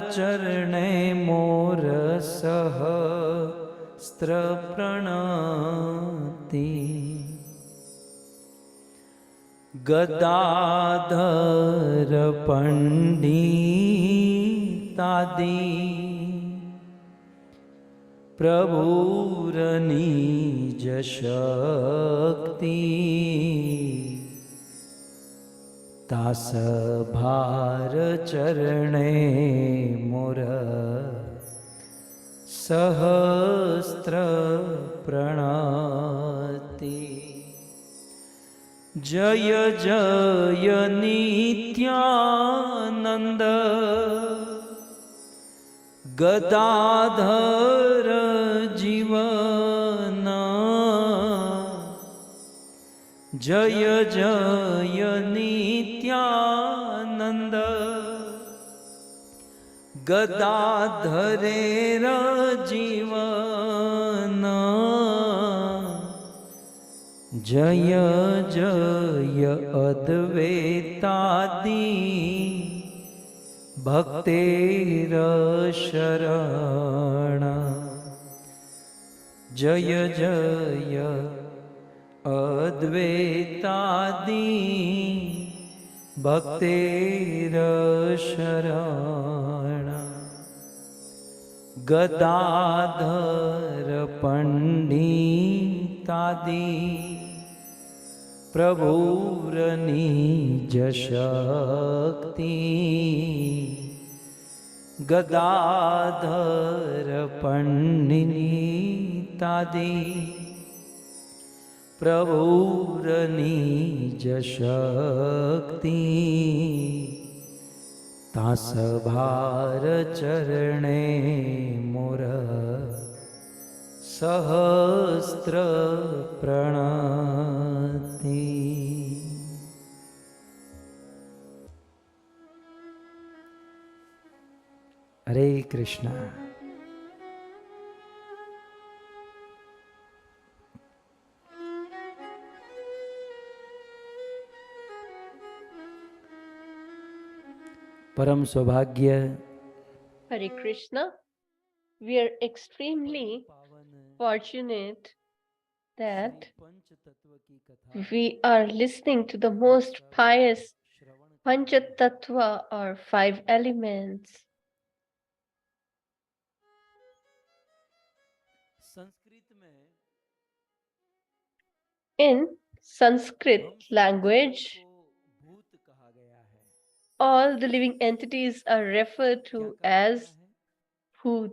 चरणे मोर सहस्त्र प्रणति गदाधर पंडितादि प्रभुर निज शक्ति तास भार चरणे मोर सहस्त्र प्रणति जय जय नित्यानंद गदाधर जीवन जय जय नित्यानंद गदाधरेर जीवन जय जय अद्वैतादि भक्तेर शरण जय जय अद्वैतादि भक्तेर शरण गदाधर पंडितादि प्रभुर निज शक्ति गदाधर पंडितादि प्रभुर निज शक्ति तास भार चरणे मोर सहस्त्र प्रणति। हरे कृष्णा। परम सौभाग्य। Hare Krishna. We are extremely fortunate that we are listening to the most pious Panchatatva or 5 elements. In Sanskrit language, all the living entities are referred to as Bhut.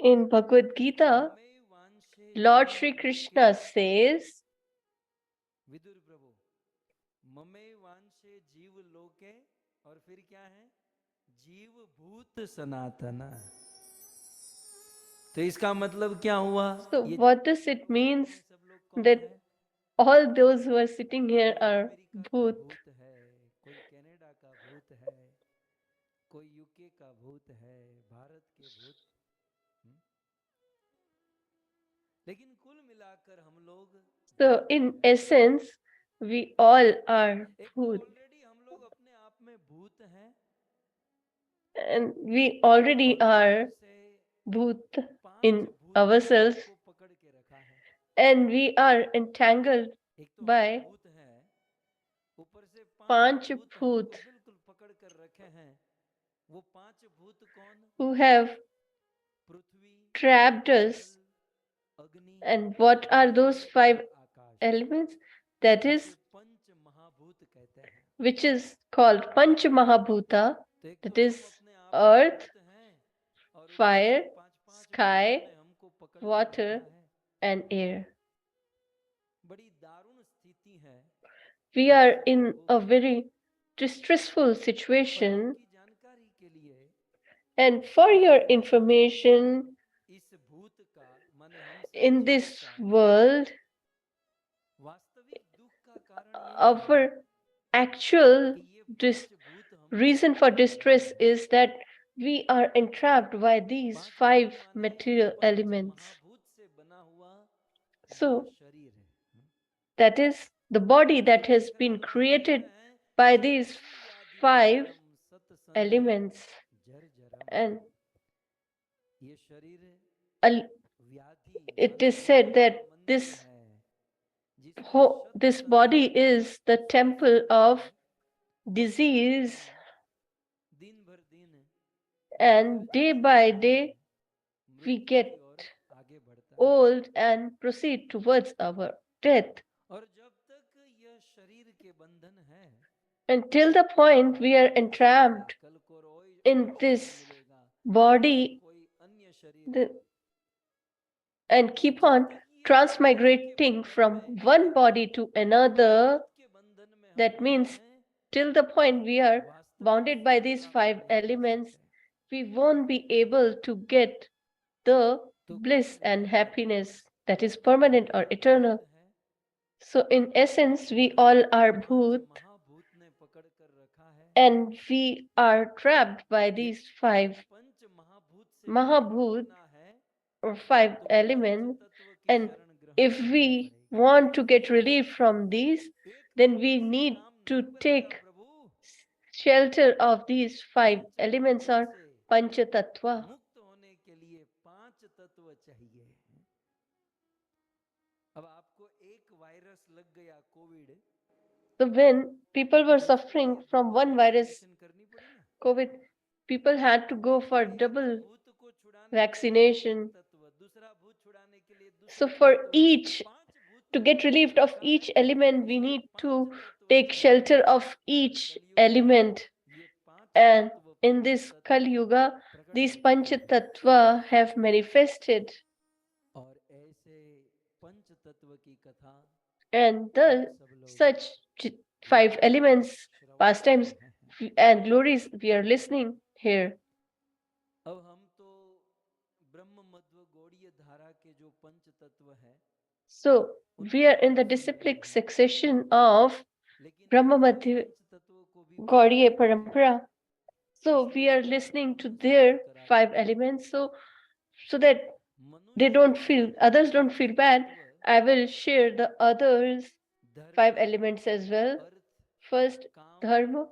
In Bhagvat Gita, Lord Shri Krishna says, ममे वांशे जीव लोके और फिर क्या है जीव भूत सनातन। तो इसका मतलब क्या हुआ? So what does it mean that all those who are sitting here are Bhut? कोई कनाडा का भूत है, कोई यूके का भूत है, भारत के भूत। लेकिन कुल मिलाकर हम लोग, so in essence we all are Bhut. हम लोग अपने आप में भूत हैं, and we already are Bhut in ourselves, and we are entangled by Panch Bhut who have trapped us. And what are those 5 elements? That is, which is called Panch Mahabhuta, that is earth, fire, sky, water and air. We are in a very distressful situation, and for your information, in this world, our actual reason for distress is that we are entrapped by these 5 material elements. So that is the body that has been created by these 5 elements. And it is said that this body is the temple of disease, and day by day we get old and proceed towards our death. Until the point we are entrapped in this body and keep on transmigrating from one body to another, that means till the point we are bounded by these 5 elements, we won't be able to get the bliss and happiness that is permanent or eternal. So in essence, we all are bhoot, and we are trapped by these 5 Mahabhut or 5 elements. And if we want to get relief from these, then we need to take shelter of these 5 elements or Panchatatva. So when people were suffering from one virus, COVID, people had to go for double vaccination. So for each, to get relieved of each element, we need to take shelter of each element. And in this Kali Yuga, these Panchatattva have manifested. And such 5 elements, pastimes, and glories we are listening here. So we are in the disciplic succession of Brahma Madhya Gaudiya Parampara. So we are listening to their 5 elements, so that others don't feel bad. I will share the others 5 elements as well. First, dharma,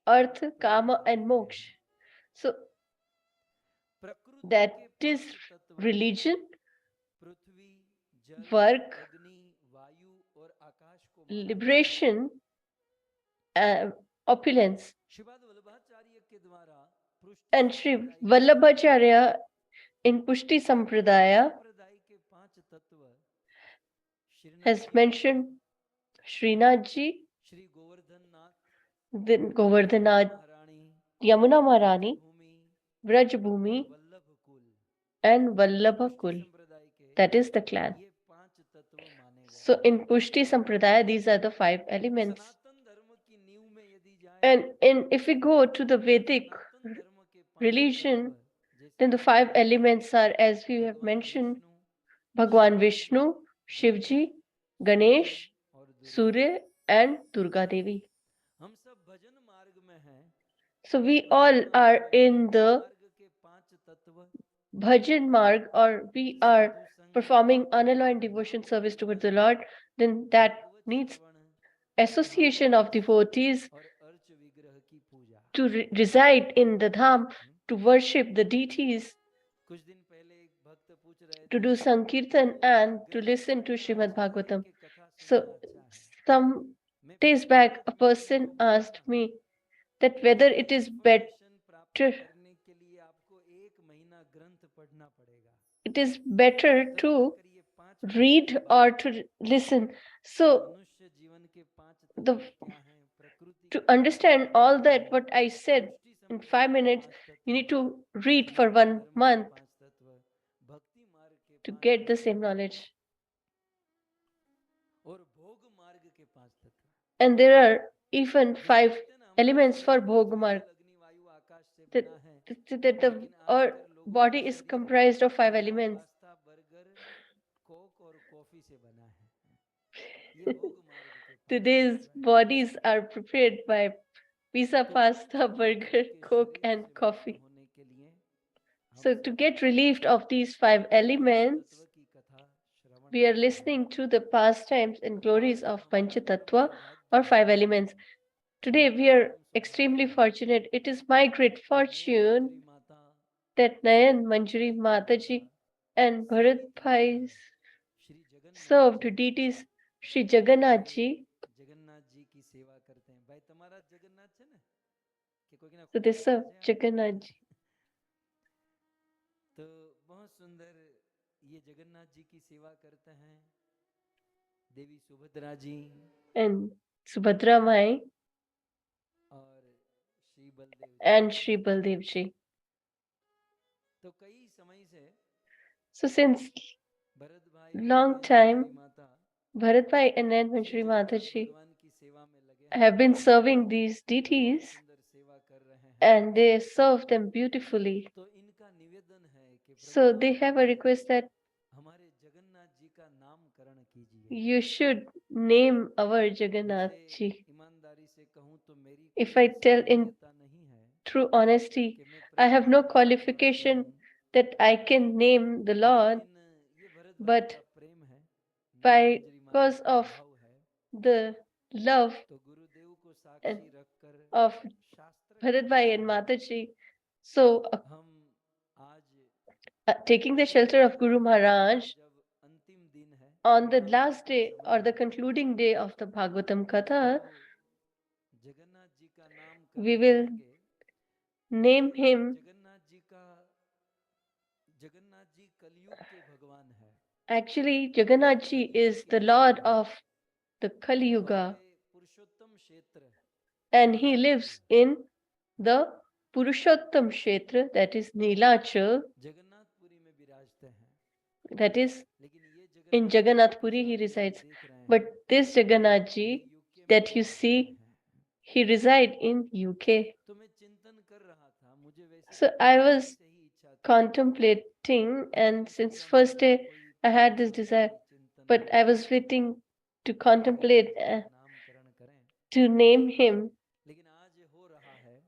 artha, kama, and moksha. So that is religion, work, liberation, opulence. And Sri Vallabhacharya in Pushti Sampradaya has mentioned Srinathji, then Govardhanath, Yamuna Maharani, Vrajbhumi, and Vallabhakul. That is the clan. So in Pushti Sampradaya, these are the 5 elements. And if we go to the Vedic religion, then the 5 elements are, as we have mentioned, Bhagwan Vishnu, Shivji, Ganesh, Surya, and Durga Devi. So we all are in the bhajan marg, or we are performing unalloyed devotion service towards the Lord. Then that needs association of devotees to reside in the dham, to worship the deities, to do Sankirtan, and to listen to Shrimad Bhagavatam. So some days back, a person asked me that whether it is better to read or to listen. So to understand all that what I said in 5 minutes, you need to read for 1 month to get the same knowledge. And there are even 5 elements for Bhog Marg. Our body is comprised of 5 elements. Today's bodies are prepared by pizza, pasta, burger, coke, and coffee. So to get relieved of these 5 elements, we are listening to the pastimes and glories of Panchatatva or five elements. Today we are extremely fortunate. It is my great fortune that Nayan, Manjuri Mataji and Bharat Bhai served deities Sri Jagannath Ji. Jagannath ji की सेवा करते हैं भाई तुम्हारा जगन्नाथ है ना कि कोई ना So they serve Jagannath Ji. तो बहुत सुंदर ये जगन्नाथ जी की सेवा करते हैं देवी Subhadra ji And Subhadra Mai और श्री बलदेव जी and Sri Baldev Ji. तो कई समय से So since भरत भाई long और time, मंजरी माता Bharat Bhai and Nayan Shri Manjuri Jagannath Mataji भगवान की सेवा में लगे हैं have been serving these बहुत deities सुंदर सेवा कर रहे हैं and they serve them beautifully. तो इनका निवेदन है कि So Prabhu they have a request that हमारे जगन्नाथ जी का नामकरण कीजिए you should name our Jagannath वैसे Ji. ईमानदारी से कहूँ तो मेरी If कोई I ऐसी tell in योग्यता नहीं है true honesty, कि मैं I have प्रभु no का नामकरण qualification करूं that I can name the Lord, लेकिन ये भरत भाई but का प्रेम है नयन मंजरी माता because का of भाव है the love तो गुरुदेव को and साक्षी रखकर of शास्त्र Bharat Bhai and Mataji, so हम आज taking the shelter of Guru Maharaj, जब अंतिम दिन है on the भागवत last का day समय or the है, concluding day of the Bhagavatam Katha, तो जगन्नाथ जी का नाम we करण will करेंगे name वैसे him. जगन्नाथ जी कलयुग के भगवान है Actually, Jagannath Ji is the Lord of the Kali और Yuga, वे पुरुषोत्तम क्षेत्र and he lives in the Purushottam Kshetra, that is Nilachal, Jagannathpuri में विराजते हैं that is लेकिन ये in Jagannath Jagannath Puri he जी आप resides. देख रहे हैं But this Jagannath ये Ji यूके में that you विराजते see, हैं he resides in UK. तो मैं चिंतन कर रहा था मुझे वैसे So तो I पहले दिन was से ही इच्छा थी contemplating, and लेकिन since सोचा first मैं day कोई I had this परमात्मा desire, से चिंतन but I करूं was waiting to कि contemplate जगन्नाथ जी का नामकरण करें to name him. लेकिन आज हो रहा है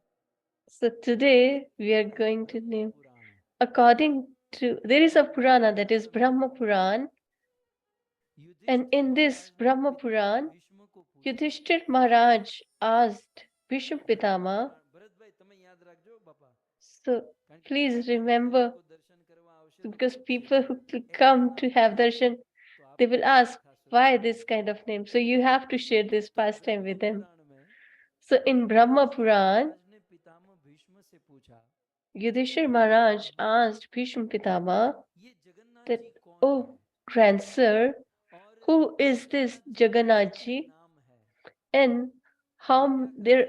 So एक today we are पुराण है going to Brahma name, Purana according to, there is a Purana that is Brahma Puran, and Yudhishthir in this महाराज ने Brahma पितामह Puran, भीष्म को पूछा Yudhishthir Maharaj asked Bhishma ब्रह्म Pitama. पुराण भरत भाई તમે યાદ રાખજો બાપા So કારણ કે please કદાચ કોઈ remember, લોકો દર્શન કરવા આવશે તો because પૂછશે people who will એના come નામ to શું have છે darshan, તો they આપણે will એની ask કથા શરૂ why કરીએ this kind of name. So you have to share this તો pastime with બ્રહ્મ them. પુરાણ में So in Brahma Yudhishthir Puran, महाराज ने पितामह भीष्म से पूछा Yudhishthir Maharaj asked Bhishma Pitama ये जगन्नाथ that, जी कौन oh है grandsir, और who is this Jagannath Jagannath ji Ji, का नाम है and how कृपया there,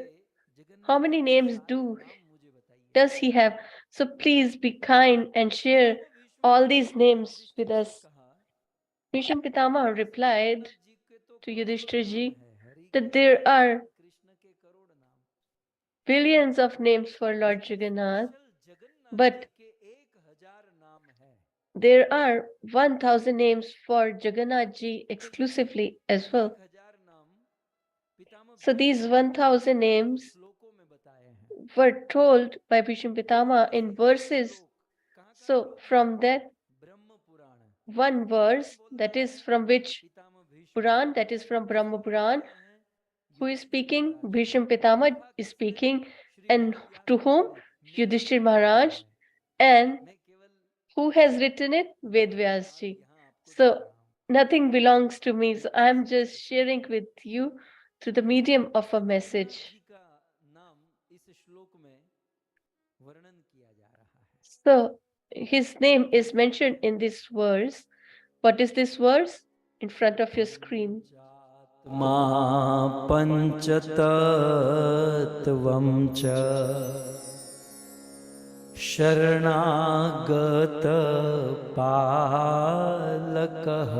करके how जगन्नाथ many जी के names सारे नाम मुझे बताइए does he have? So please be kind and share Pitamah Bhishma all ने these names with युधिष्ठिर से us. कहा Bhishma Pitama replied Jagannath ji के तो to करोड़ों Yudhishthir नाम Ji है हरि के that there अनंत are नाम कृष्ण के करोड़ नाम billions of names for Lord लेकिन Jagannath, स्पेशल जगन्नाथ but जी के 1000 नाम है there are 1000 names for Jagannath Ji exclusively as well. 1000 नाम पितामह So भीष्म these ने 1000 दो names श्लोकों में बताए हैं were told by Bhishma Pitama उनमें in से एक verses. श्लोक कहाँ का So श्लोक है from that Brahma Purana one verse, कौन बोल that रहा is है from which Pitamah Bhishma Puran, that is from Brahma जिसको बोल Puran, रहे हैं who is Yudhishthir speaking? Maharaj Bhishma Pitama कथा is किससे speaking, Shri and Ved Vyas to ji whom? ने मेरे Yudhishthir लिए लिखा Maharaj, है and मैं केवल who has written it? Ved अपनी Vyas बात Ji. यहाँ आपको दे So रहा हूँ nothing belongs to me, so I am कैसे just कर sharing सकते with you through the medium of a तो message. जगन्नाथ जी का नाम इस श्लोक में वर्णन किया जा रहा है So his name is mentioned in this verse. What is this verse? In front of your screen. मा पंचतत्वं च शरणागत पालकः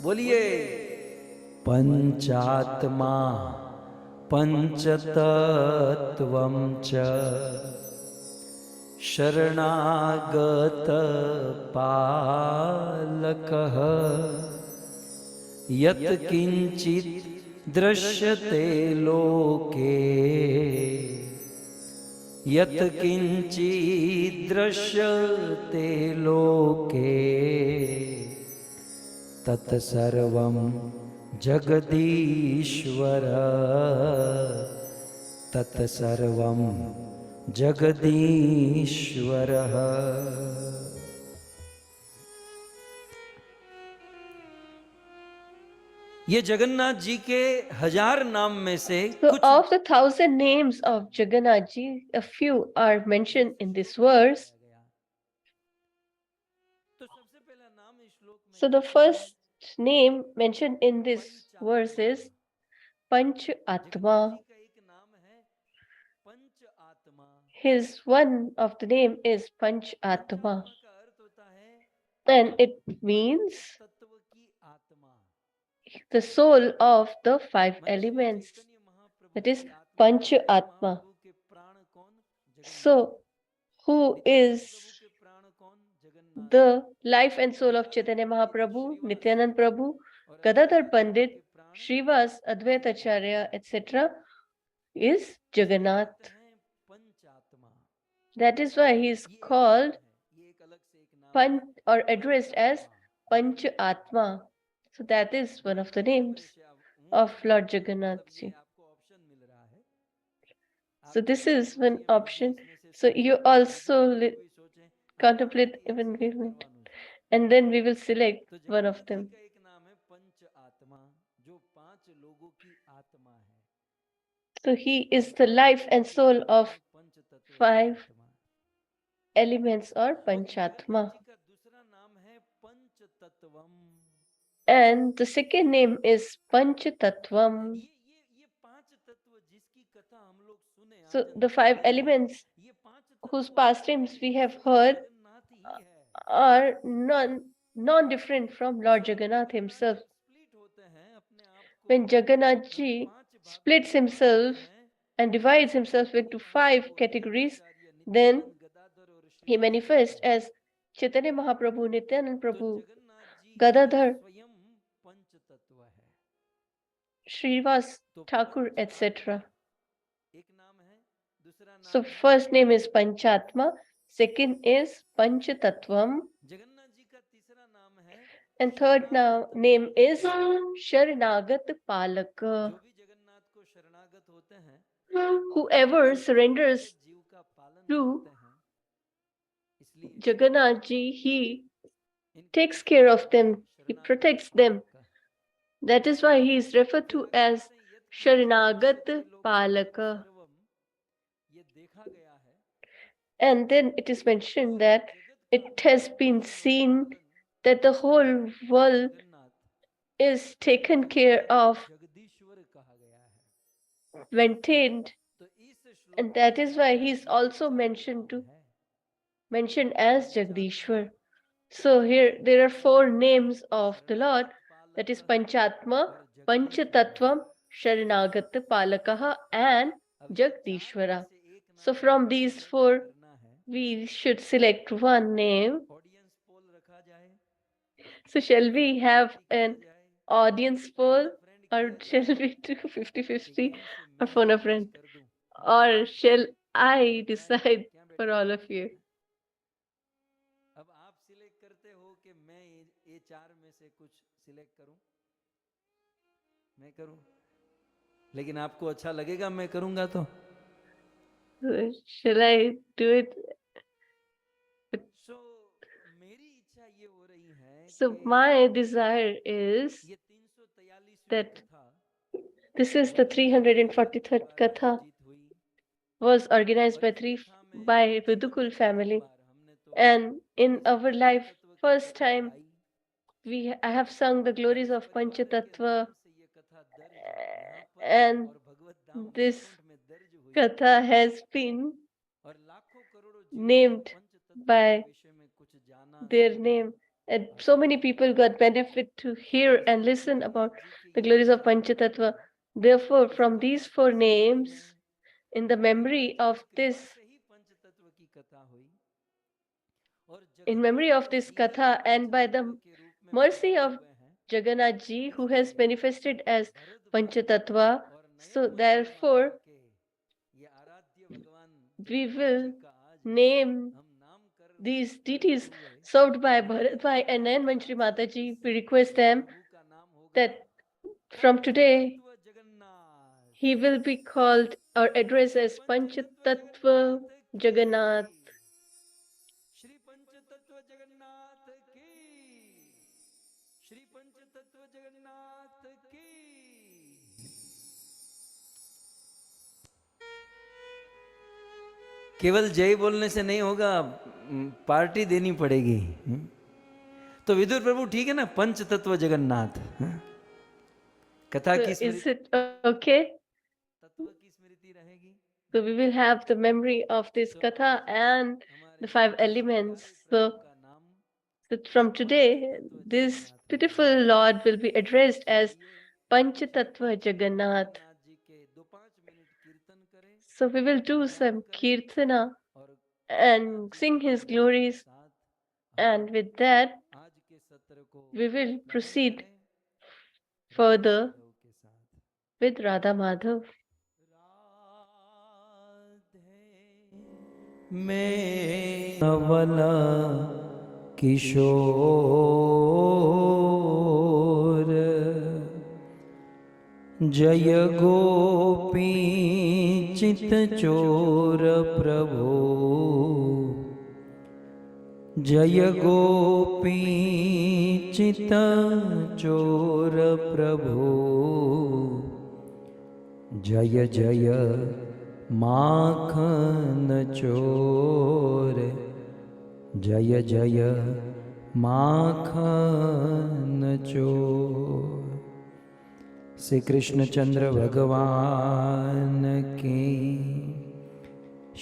बोलिए पंचात्मा पंचतत्वं च शरणागत पालकः यत् किंचित् दृश्यते लोके यत् किंचित् दृश्यते लोके tat sarvam jagadishvara, tat sarvam jagadishvara. ये जगन्नाथ जी के 1000 नाम में से So कुछ of the 1000 names of Jagannath ji, a few are mentioned in this verse. So the first name mentioned in this verse is Panchatatva. His one of the name is Panchatatva, and it means the soul of the 5 elements. That is Panchatatma. So, who is the life and soul of Chaitanya Mahaprabhu, Nityanand Prabhu, Gadadhar Pandit, Srivas, Advaita Acharya, etc. is Jagannath. That is why he is called or addressed as Pancha-Atma. So that is one of the names of Lord Jagannath ji. So this is one option. So you also contemplate even movement, and then we will select one of them. So he is the life and soul of 5 elements or Panchatma. And the second name is Panchatattvam. So the 5 elements whose pastimes we have heard are non-different from Lord Jagannath himself. When Jagannath ji splits himself and divides himself into 5 categories, then he manifests as Chaitanya Mahaprabhu, Nityanand Prabhu, Gadadhar, Srivas Thakur, etc. So first name is Panchatma, second is Panchatattvam, and third name is Sharanagat Palaka. Whoever surrenders to Jagannath ji, he takes care of them, he protects them. That is why he is referred to as Sharanagat Palaka. And then it is mentioned that it has been seen that the whole world is taken care of, maintained, and that is why he is also mentioned as Jagdishwar. So here there are 4 names of the Lord, that is Panchatma, Panchatattvam, Sharanagata Palakaha, and Jagdishwara. So from these 4 we should select one name. So shall we have an audience poll, or shall we do 50-50 or phone a friend? Or shall I decide for all of you? अब आप select करते हो कि मैं ये 4 में से कुछ सिलेक्ट करूं, मैं करूं, लेकिन आपको अच्छा लगेगा मैं करूंगा तो? Shall I do it? So my desire is that this is the 343rd Katha, was organized by Vidukul family, and in our life first time I have sung the glories of Panchatattva, and this Katha has been named by their name, and so many people got benefit to hear and listen about the glories of Panchatattva. Therefore, from these 4 names, in the memory of this Katha, and by the mercy of Jagannath ji, who has manifested as Panchatattva, so therefore we will name these deities served by Bharat Bhai and Nayan Manjari Mataji, we request them that from today he will be called or addressed as Panchatatva Jagannath. Shri Panchatatva Jagannath ki, Shri Panchatatva Jagannath ki. केवल जय बोलने से नहीं होगा, party देनी पड़ेगी। तो विदुर प्रभु ठीक है ना, पंच तत्व जगन्नाथ कथा So की is स्मृति, it okay? तत्व की स्मृति रहेगी। So we will have the memory of this katha and the 5 elements. So that from today, this beautiful Lord will be addressed as Panchatattva Jagannath. So we will do some kirtana and sing his glories, and with that we will proceed further with Radha Madhav. मैं नवला किशोर जय गोपी चित चोर प्रभो, जय गोपी चित चोर प्रभो, जय जय माखन चोर, जय जय माखन चोर। श्री कृष्ण चंद्र भगवान की,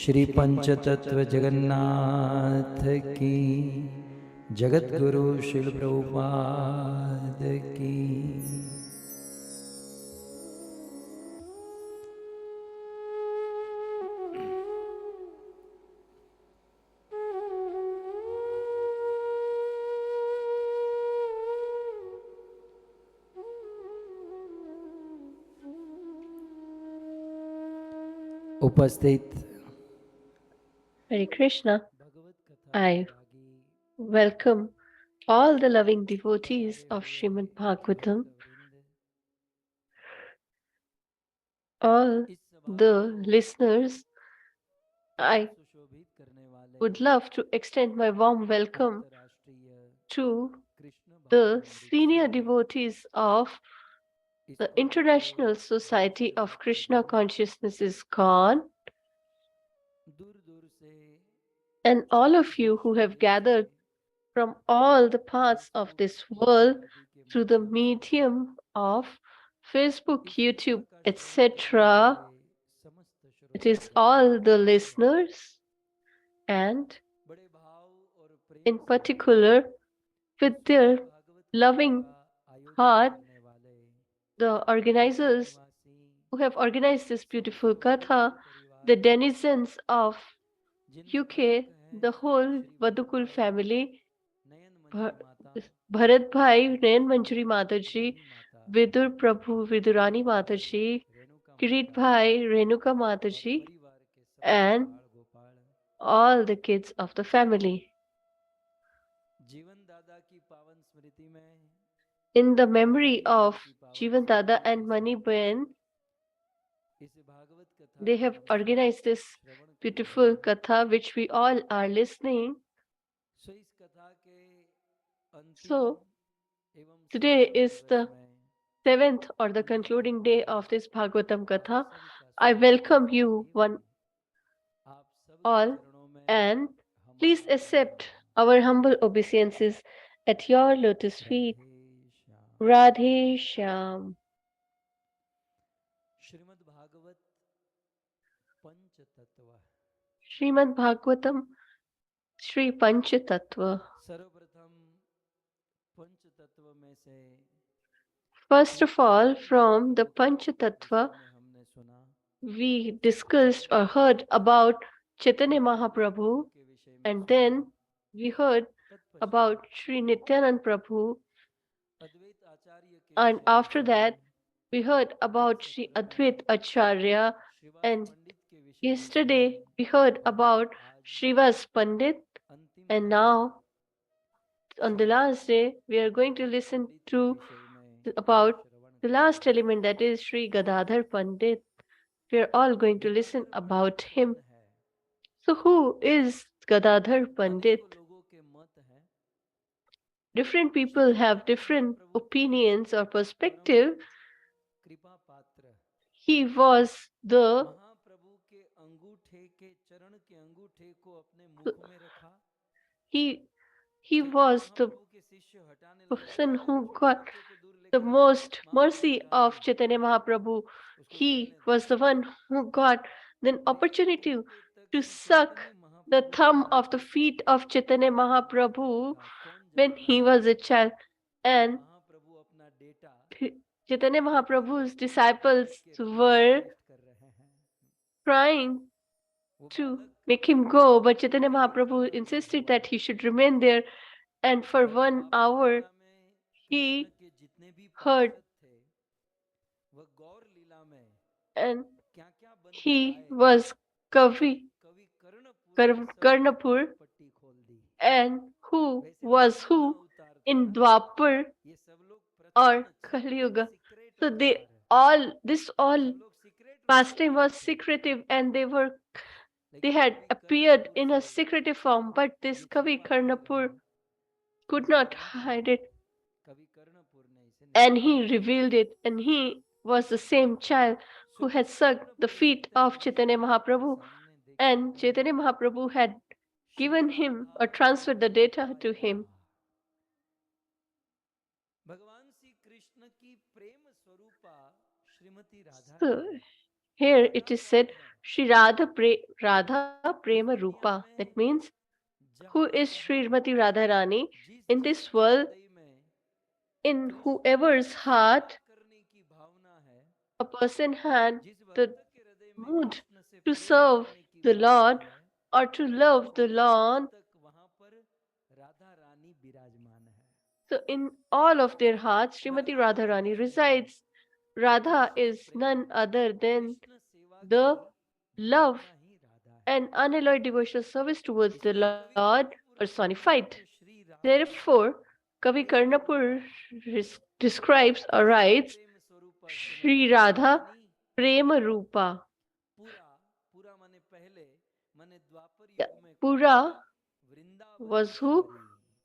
श्री पंचतत्व जगन्नाथ की, जगत गुरु श्रील प्रभुपाद की। उपस्थित Hare Krishna. I welcome all the loving devotees of Shrimad Bhagavatam, all the listeners. I would love to extend my warm welcome to the senior devotees of the International Society of Krishna Consciousness Iskcon, and all of you who have gathered from all the parts of this world through the medium of Facebook, YouTube, etc. It is all the listeners, and in particular with their loving heart, the organizers who have organized this beautiful katha, the denizens of UK, the whole Vadukul family, Bharat Bhai, Nayan Manjari Mataji, Vidur Prabhu, Vidurani Mataji, Kirit Bhai, Renuka Mataji, and all the kids of the family. In the memory of Jivan Dada and Mani Ben, they have organized this beautiful katha which we all are listening. So today is the 7th or the concluding day of this Bhagavatam katha. I welcome you one all, and please accept our humble obeisances at your lotus feet. Radhe Shyam. Shrimad Bhagavatam Shri Panchatatva. First of all, from the Panchatatva, we discussed or heard about Chaitanya Mahaprabhu, and then we heard about Sri Nityanand Prabhu, and after that we heard about Sri Advait Acharya, and yesterday we heard about Srivas Pandit, And now, on the last day, we are going to listen to about the last element, that is Sri Gadadhar Pandit. We are all going to listen about him. So, who is Gadadhar Pandit? Different people have different opinions or perspective. He was the he he was the person who got the most mercy of Chaitanya Mahaprabhu. He was the one who got the opportunity to suck the thumb of the feet of Chaitanya Mahaprabhu when he was a child. And Chaitanya Mahaprabhu's disciples were trying to make him go, but Chaitanya Mahaprabhu insisted that he should remain there. And for 1 hour, he heard, and he was Kavi Karnapur, and who was who in Dwapar or Kali Yuga. So this all pastime was secretive, and they had appeared in a secretive form, but this Kavi Karnapur could not hide it, and he revealed it, and he was the same child who had sucked the feet of Chaitanya Mahaprabhu, and Chaitanya Mahaprabhu had given him or transferred the data to him. So here it is said, Shri Radha Prema Rupa. That means, who is Srimati Radha Rani? In this world, in whoever's heart a person had the mood to serve the Lord or to love the Lord, so in all of their hearts, Srimati Radharani resides. Radha is none other than the love and unalloyed devotional service towards the Lord personified. Therefore, Kavi Karnapur describes or writes Sri Radha Prema Rupa. Pura was who?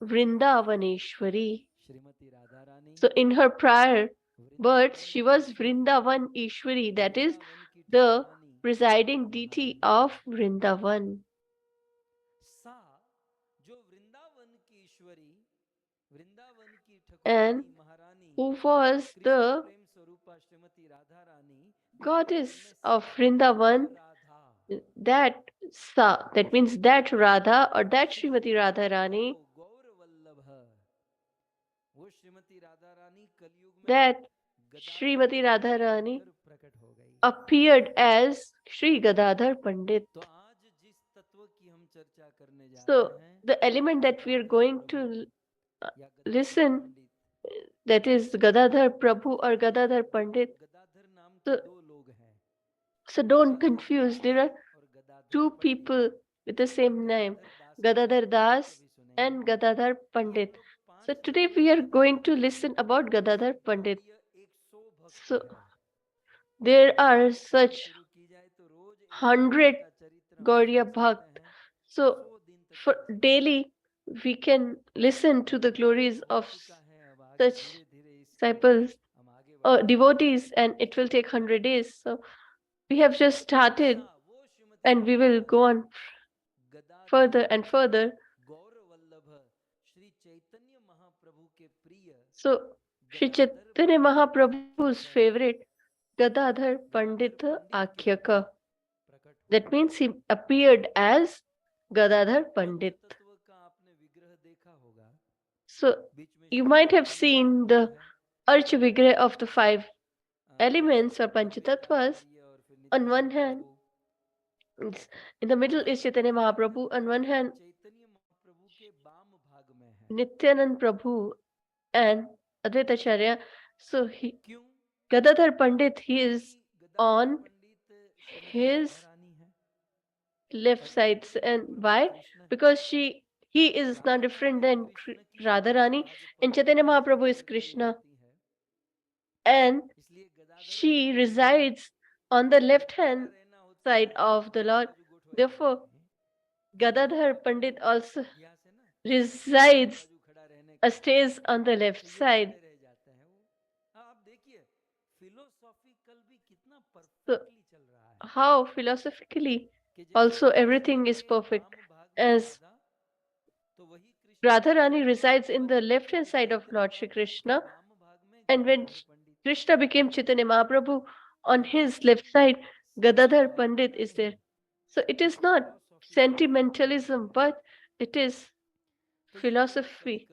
Vrindavaneshwari. So in her prior birth, she was Vrindavan Ishwari, that is the presiding deity of Vrindavan. And who was the goddess of Vrindavan? That means that Radha or that Srimati Radharani, that Srimati Radharani appeared as Sri Gadadhar Pandit. So the element that we are going to listen, that is Gadadhar Prabhu or Gadadhar Pandit. So don't confuse. There are two people with the same name, Gadadhar Das and Gadadhar Pandit. So today we are going to listen about Gadadhar Pandit. So there are such 100 Gaudiya Bhakt. So for daily we can listen to the glories of such disciples or devotees, and it will take 100 days. So we have just started, and we will go on further and further. So Sri Chaitanya Mahaprabhu's favorite, Gadadhar Pandita Akhyaka. That means he appeared as Gadadhar Pandit. So you might have seen the Archa Vigraha of the 5 elements or Panchatatvas. On one hand, in the middle is Chaitanya Mahaprabhu. On one hand, Nityanand Prabhu and Advaita Acharya. So Gadadhar Pandit, he is on his left side. And why? Because He is not different than Radharani, and Chaitanya Mahaprabhu is Krishna, and she resides on the left hand side of the Lord. Therefore, Gadadhar Pandit also resides stays on the left side. So, how philosophically also everything is perfect, as Radharani resides in the left hand side of Lord Shri Krishna, and when Krishna became Chaitanya Mahaprabhu, on his left side, Gadadhar Pandit is there. So it is not sentimentalism, but it is philosophy.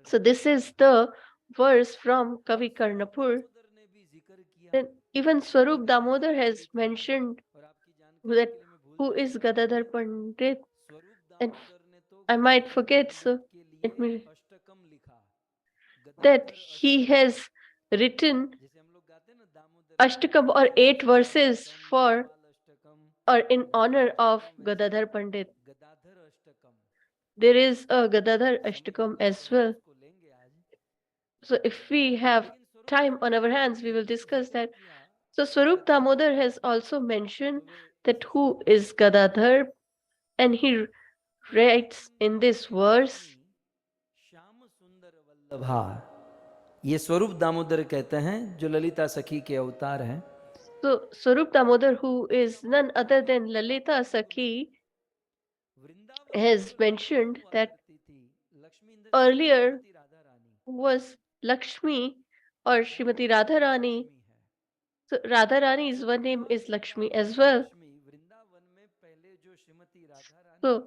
So this is the verse from Kavi Karnapur. Then even Swarup Damodar has mentioned that who is Gadadhar Pandit, and I might forget, so let me that he has written Ashtakam or 8 verses for or in honor of Gadadhar Pandit. There is a Gadadhar Ashtakam as well. So if we have time on our hands, we will discuss that. So Swarup Damodar has also mentioned that who is Gadadhar, and he writes in this verse. ये स्वरूप दामोदर कहते हैं जो ललिता सखी के अवतार हैं. So Swarup Damodar, who is none other than Lalita Sakhi, has mentioned that earlier was Lakshmi or Srimati Radharani. So Radharani's one name is Lakshmi as well. So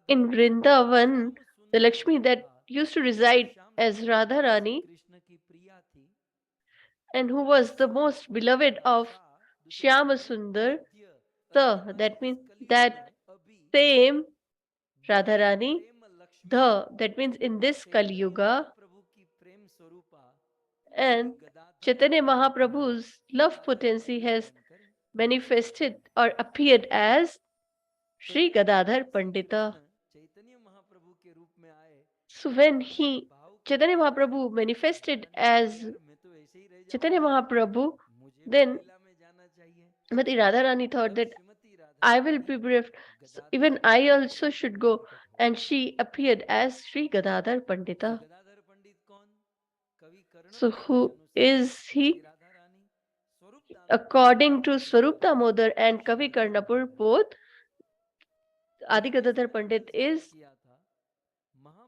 in Vrindavan, the Lakshmi that used to reside as Radharani and who was the most beloved of Shyamasundar, so that means that same Radharani, that means in this Kali Yuga, and Chaitanya Mahaprabhu's love potency has manifested or appeared as Sri Gadadhar Pandita. So when Chaitanya Mahaprabhu manifested as Chaitanya Mahaprabhu, then Mati Radharani thought that I will be briefed, so even I also should go, and she appeared as Sri Gadadhar Pandita. So who is he? According to Swarup Damodar and Kavi Karnapur, both, Adi Gadadhar Pandit is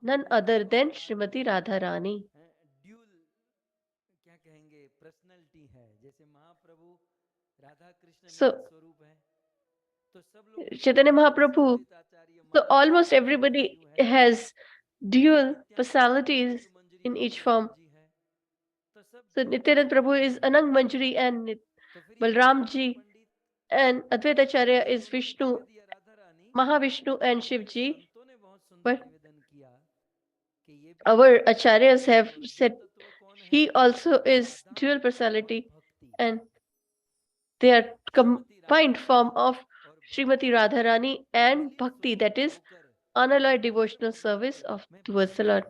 none other than Srimati Radharani. So Chaitanya Mahaprabhu, so almost everybody has dual personalities in each form. So Nityanand Prabhu is Anang Manjari and Balramji, and Advaita Acharya is Vishnu, Mahavishnu and Shivji. But our Acharyas have said he also is dual personality, and they are combined form of Srimati Radharani and Bhakti, that is unalloyed devotional service of towards the Lord.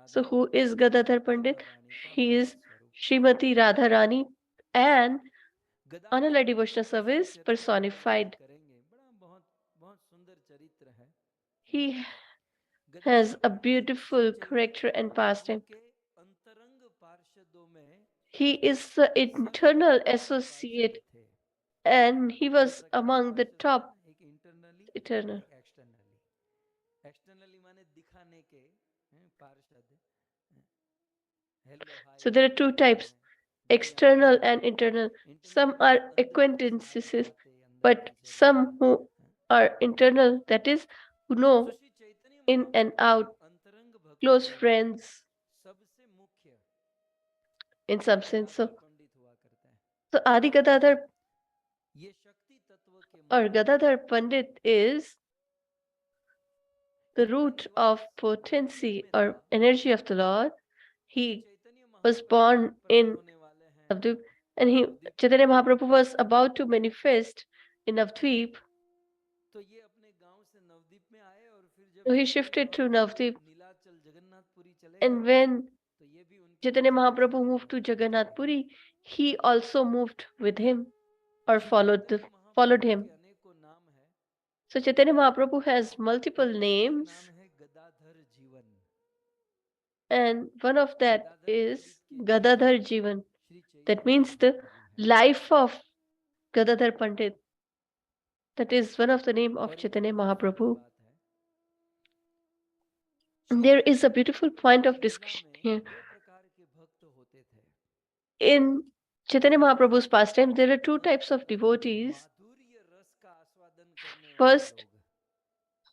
So who is Gadadhar Pandit? He is Srimati Radharani and unalloyed devotional service personified. He has a beautiful character and pastime. He is the internal associate, and he was among the top eternal. So there are 2 types, external and internal. Some are acquaintances, but some who are internal, that is, who know in and out, close friends in some sense. So Adi Gadadhar or Gadadhar Pandit is the root of potency or energy of the Lord. He was born in Abdu, and Chaitanya Mahaprabhu was about to manifest in Navdvip. तो ये अपने गांव से नवदीप में आए और फिर जब So he shifted to Navdip, Nilachal Jagannathpuri चले and गए when तो ये भी उनके Chaitanya Mahaprabhu moved to Jagannath Puri, he also moved with him or followed him. के अनेकों नाम है So Chaitanya Mahaprabhu has multiple और उसका एक names, नाम है गदाधर जीवन and one of that is Gadadhar Jivan. Shri Chaitanya That means the महाप्रभु है। life of Gadadhar Pandit. That is one of the name और of एक Chaitanya अद्भुत Mahaprabhu. बात है, And there is a beautiful point of Leela discussion में here. दो प्रकार के भक्त होते थे, In Chaitanya Mahaprabhu's pastime, there are two types of devotees. माधुर्य रस का आस्वादन करने वाले First, लोग,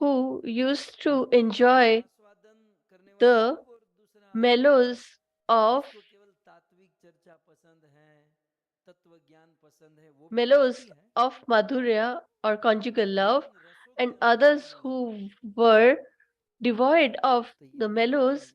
who used to enjoy आस्वादन करने वाले the लोग, और दूसरा mellows of जिसको केवल तात्विक चर्चा पसंद है, तत्व ज्ञान पसंद है, वो भी mellows devotee है। of Madhurya or conjugal love, लेकिन रसों and के others आस्वादन who were devoid of तो ये the भी mellows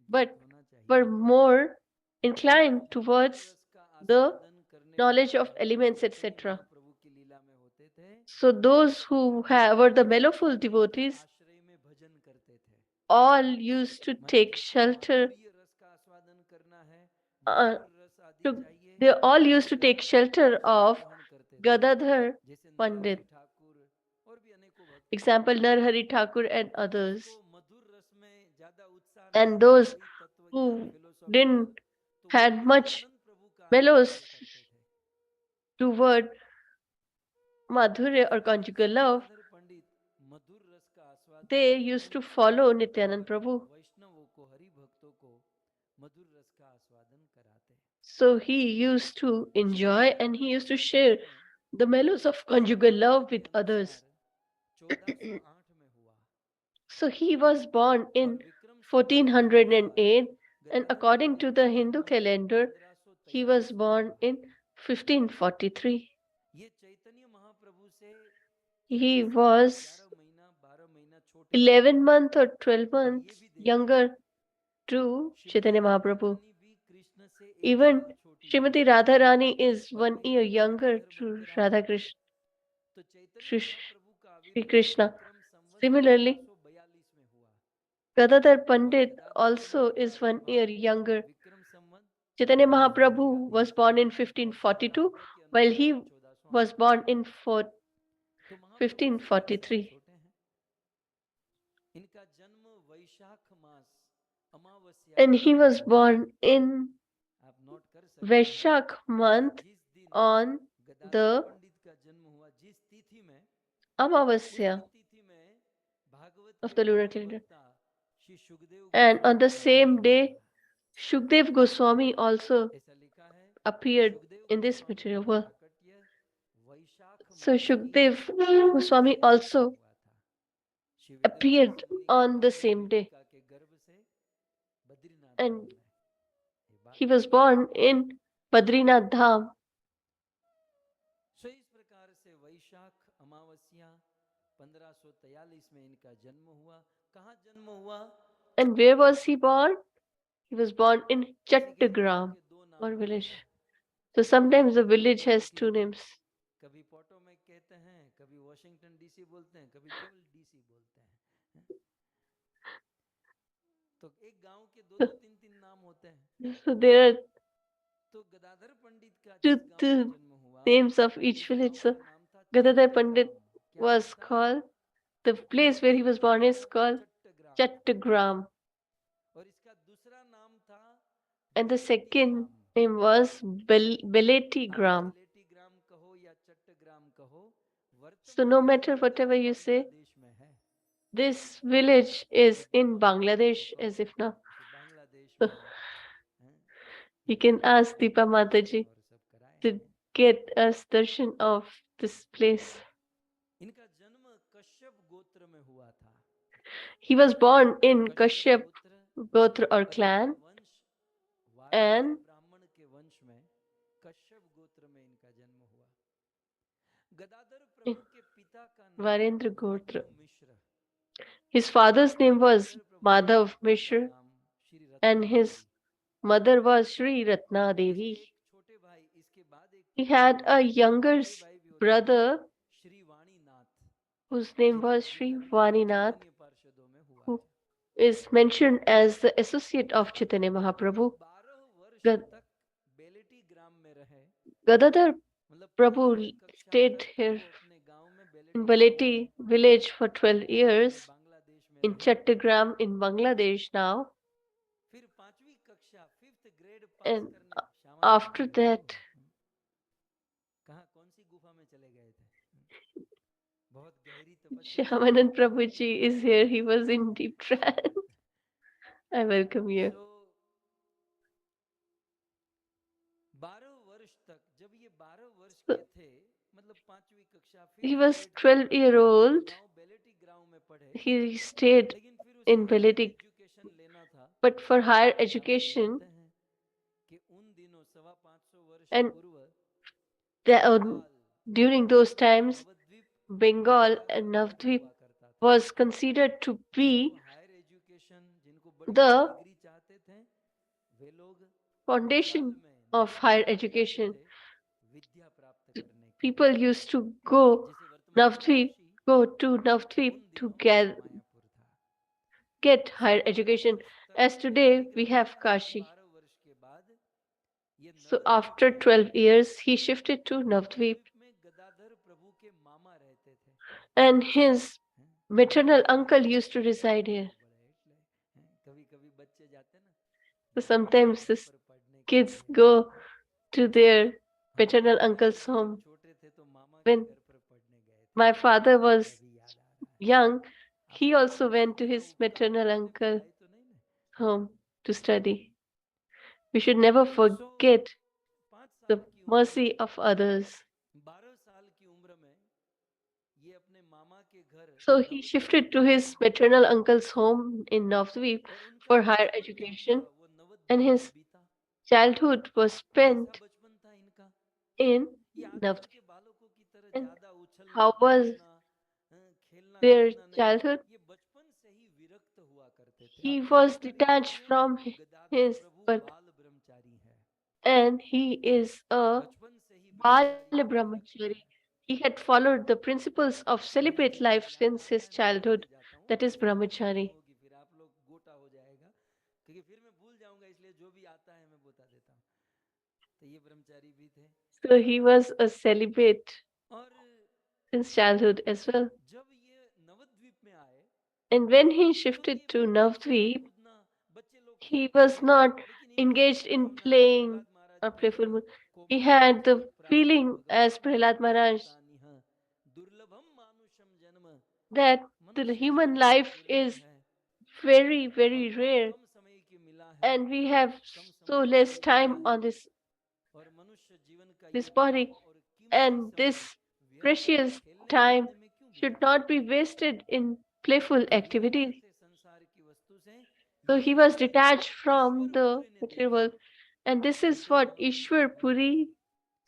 but ज्ञात होना चाहिए। were more inclined towards रस का the आस्वादन करने knowledge वाले of elements, चैतन्य etc. महाप्रभु की लीला में होते थे, So those who were the mellowful devotees आश्रय में भजन करते थे। all used to माने take जिसको shelter. माधुर्य रस का आस्वादन करना है, Uh, मधुर रस आदि चाहिए, they all used to take shelter of ग्रहण करते थे। Gadadhar जैसे Pandit. नरहरि ठाकुर और भी अनेकों भक्त, Example, Narhari Thakur and others. जिसको मधुर रस में ज्यादा उत्साह And नहीं था, those वही तत्व ज्ञान who फिलोसॉफी didn't तो वो had much नित्यानंद प्रभु का mellows आश्रय करते थे। toward Madhurya or conjugal love, Gadadhar पंडित मधुर रस का आस्वादन they करते used to थे follow Nityanand और Prabhu. वैष्णवों को, हरि भक्तों को मधुर रस का आस्वादन कराते। So he used to enjoy and he used to share the mellows of conjugal love with others. 1408 में हुआ So he was born और in Vikram Samvat 1408, and Gadadhar according to Pandit the का Hindu जन्म calendar, he was 1543 में born हुआ। in 1543. ये चैतन्य महाप्रभु से He 11 was साल, 11 महीना 12 महीना छोटे थे। 11 months or 12 और ये months भी देखा younger to Shrimati Chaitanya Radha Mahaprabhu. रानी भी कृष्ण से 1 Even साल छोटी है Srimati Radharani is और 1 फिर year भी younger गदाधर to बनकर Radha आए। Krishna, तो चैतन्य Shri महाप्रभु का Shri आविर्भाव Krishna. विक्रम संवत Similarly, 1542 में हुआ Gadadhar और Pandit गदाधर also पंडित का is 1 आविर्भाव year younger. Vikram Samvat Chaitanya Mahaprabhu was born in और 1542, शास्त्रार्थ के while अनुसार he 1408 was born in तो महाप्रभु से 1 साल 1543. छोटे हैं। इनका जन्म वैशाख मास अमावस्या And के he दिन was हुआ। born in आप नोट कर सकते हैं Vaishak month जिस दिन on गदाधर the पंडित का जन्म हुआ, जिस तिथि में, Amavasya उसी तिथि में भागवत of के the lunar परम calendar. वक्ता Shri Sukhdev And on Goswami the का same जन्म day, हुआ। Shukdev Goswami also ऐसा लिखा है appeared Sukhdev in this Goswami material का world. प्राकट्य वैशाख So मास की Shukdev Goswami अमावस्या के also दिन हुआ था। शिवदेव का appeared शिवलिंग on the माता same day, अंबिका के गर्भ से बद्रीनाथ and धाम में। ये बात he was born in Badrinath Dham. सो इस प्रकार से वैशाख अमावस्या 1543 में इनका जन्म हुआ। कहाँ जन्म हुआ? And where was he born? He was born in किसी किसी गांव Chattagram के 2 नाम or होते village. हैं। So sometimes the village has 2 names. कभी पोटोमैक कहते हैं, कभी वॉशिंगटन डीसी बोलते हैं, कभी केवल डीसी बोलते हैं। तो एक गांव के 2-2 3-3 नाम होते हैं। So there are तो गदाधर पंडित का two, जिस गांव में जन्म हुआ, names of each उस village. गांव So का नाम था Gadadhar चट्टग्राम। Pandit क्या was नाम था? called, the place where he was born is called Chattogram. Chattagram. और इसका दूसरा नाम था And the बेलेटी second gram. name was Beleti आप Gram. बेलेटी ग्राम कहो या चट्टग्राम कहो, So no वर्तमान में matter ये whatever गांव you say, बांग्लादेश में है। this village is in Bangladesh as if now. कि बांग्लादेश में हैं? You can ask Deepa Mataji और सब कराए to हैं। get us darshan of this place. इनका जन्म कश्यप गोत्र में हुआ था। He was born in Kashyap गोत्र, Gotra or कश्यप clan, वंश, and वारणसी ब्राह्मण के वंश में कश्यप गोत्र में इनका जन्म हुआ। गदाधर प्रभु के पिता का नाम Varendra Gotra. Madhu Mishra, His father's name was Gadadhar प्रभु की Madhav पत्नी का Mishra नाम Shri and Ratna his Devi. mother was Sri Ratna इसके Devi. एक छोटे भाई इसके बाद he had a younger भाई भी होते थे, brother Shri Vaninath, whose name जिनका was Sri जन्म Vaninath, चैतन्य पार्षदों में हुआ who था। is mentioned as the associate of Chaitanya Mahaprabhu. 12 वर्ष Gad- तक बेलेटी ग्राम में रहे, Gadadhar मतलब Prabhu 5वीं कक्षा stayed तक here वो अपने गांव में in बेलेटी गांव में, Baleti village for 12 आज के years, बांग्लादेश में in रहे। Chattogram in Bangladesh now. फिर 5वीं कक्षा 5th ग्रेड पास And करने Shyamanand after Prabhu ji that, कहाँ कौन सी गुफा में चले गए थे? बहुत गहरी तपस्या कर रहे Shyamanand थे। Prabhuji is here. He was in deep trance. I welcome you. So 12 वर्ष तक, जब ये 12 वर्ष So, के थे, मतलब 5वीं कक्षा he 5th was ग्रेड तक 12-year-old. गांव बेलेटी गांव में पढ़े, He stayed लेकिन फिर उसे in हायर Baleti, एजुकेशन लेना था। but for higher आप सब education, जानते हैं कि उन दिनों 550 वर्ष and पूर्व the, बंगाल during those और times, Nabadwip Bengal Vidya and प्रवर्ग Navadvip हुआ करता था। was considered to जिनको be हायर एजुकेशन, जिनको बड़ी बड़ी the डिग्री चाहते थे, वे लोग foundation बंगाल में of higher नवद्वीप में जाते education. थे विद्या प्राप्त करने के People लिए, used to go जैसे वर्तमान में Navadvip, Kashi, go to Navadvip उन to दिनों मायापुर था। get सो higher 12 education. वर्ष तक As बेलेटी today we ग्राम में have रहे, फिर Kashi. 12 वर्ष के बाद ये So नवद्वीप after में 12 शिफ्ट years, हुए। he shifted to Navadvip, Navadvip में गदाधर प्रभु के मामा रहते थे, and his हैं? maternal मामा uncle मतलब used to reside दादा here. बड़े એટલે, हैं? कभी कभी बच्चे जाते ना So दादा के sometimes घर the पर पढ़ने के kids लिए। go to their हम paternal भी uncle's जब home. छोटे थे तो मामा के When घर पर पढ़ने गए थे, my father मुझे was अभी याद आ रहा है। young, he आपने तो also पढ़ाई went to की ना, his उपकार maternal आपने uncle पढ़ाई तो नहीं ना? home to study. We should never so forget 5 साल the की उम्र mercy में, of others. 12 साल की उम्र में ये अपने मामा के घर So he Navadvip shifted to में his शिफ्ट हुए, maternal uncle's home in Navadvip और उनका for जो higher बचपन जो था education, वो and नवद्वीप में his बीता। childhood was कैसा spent बचपन था इनका? in ये आजकल Navadvip. के बालकों की तरह And ज्यादा उछलना how was कूदना, खेलना their कूदना नहीं, childhood? ये बचपन से ही विरक्त हुआ करते थे। He आपने was जानकारी detached रखी है, from Gadadhar his Prabhu birth, बाल ब्रह्मचारी है, and he is a बचपन से ही Bal ब्रह्मचारी का तिलक Brahmachari. है। He had followed the principles of मुझे celibate जितना life याद since आता his है मैं बताते childhood, जाता हूँ, that is इसमें गड़बड़ी नहीं Brahmachari. होगी, फिर आप लोग गोटा हो जाएगा, क्योंकि फिर मैं भूल जाऊंगा, इसलिए जो भी आता है मैं बता देता हूँ। तो ये ब्रह्मचारी भी थे, So he was a celibate और since childhood as well. जब ये नवद्वीप में आए And when he तो ये shifted to खेलना Navadvip, कूदना, बच्चे लोग he खेलते was थे, not लेकिन इनके engaged अंदर in भावना थी, playing प्रहलाद महाराज or कहते playful हैं, mood. He कोमलता had the प्राप्तो feeling, भगवत as Prahlad Maharaj, भक्तानिह दुर्लभम मानुषम जन्म, that the मनुष्य human जीवन बड़ा life दुर्लभ is है very, और very बहुत rare, कम समय की मिला है, and we have come so समय के less लिए मिला time है, on और मनुष्य जीवन का this ये कम body, और कीमती and समय this व्यर्थ में precious खेलने time कूदने में क्यों should बिताए? not be wasted in playful तो दूर activities. रहते संसार की वस्तु से, So ये he was दृश्य detached from Ishwar the Puri ने material देखा, world, and this is Chaitanya what महाप्रभु के Ishwar घर में, Puri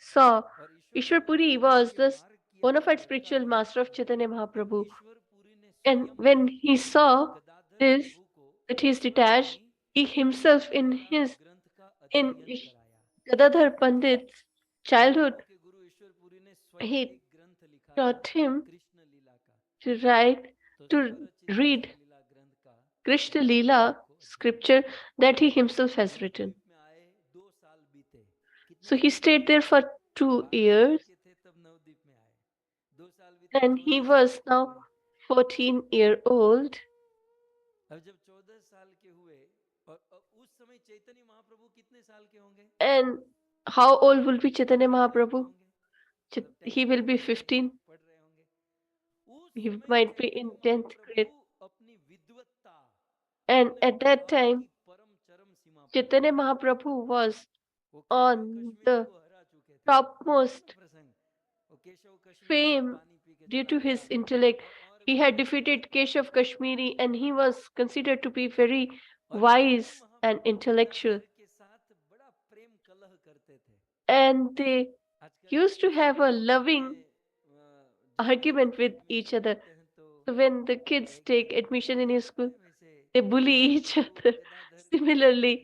saw. और ईश्वर Ishwar पुरी Puri कहते हैं was ये the मार्ग की bona अपनी fide लड़का spiritual है, master of Chaitanya और Mahaprabhu. ईश्वर पुरी ने And स्वयं when he saw Gadadhar this, प्रभु को that he is अपनी detached, he himself बाल्यकाल ग्रंथ का in अध्ययन कराया। Gadadhar Pandit's childhood, महाप्रभु के गुरु ईश्वर पुरी ने स्वयं he एक ग्रंथ लिखा था taught him कृष्ण लीला का। to write, तो to स्वरचित read कृष्ण लीला ग्रंथ का Krishna महाप्रभु Leela को अध्ययन scripture कराया। that he himself has written. Nabadwip में आए 2 साल बीते, कितने So he साल के stayed थे? there for 2 12 साल years, के थे तब नवद्वीप में आए, 2 साल बीते, and he 14 साल was के now हुए। 14-year-old. अब जब 14 साल के हुए, और उस समय चैतन्य महाप्रभु कितने साल के होंगे? And how old will be Chaitanya कितने साल के Mahaprabhu? होंगे? मतलब 10th He will standard be में 15. पढ़ रहे होंगे। उस He समय might be Chaitanya in 10th Mahaprabhu grade. अपनी विद्वत्ता, And अपने at that प्रभाव time, की परम चरम सीमा पर थे। Chaitanya Mahaprabhu was वो केशव on कश्मीरी the को हरा चुके थे, याद है ना topmost प्रसंग? वो केशव कश्मीरी जब fame पानी पी के due चला to गया, his intellect. और He भी had बहुत defeated विद्वान Keshav थे, Kashmiri, and he was considered to be very और चैतन्य wise and Mahaprabhu intellectual. Gadadhar के साथ बड़ा प्रेम कलह करते थे। And they आजकल used to have a school loving में जब argument बच्चे with each एडमिशन other. लेते हैं तो So when the kids एक take दूसरे को admission in बुलाते his रहते school, हैं, वैसे they bully each Mahaprabhu other. Gadadhar को Similarly,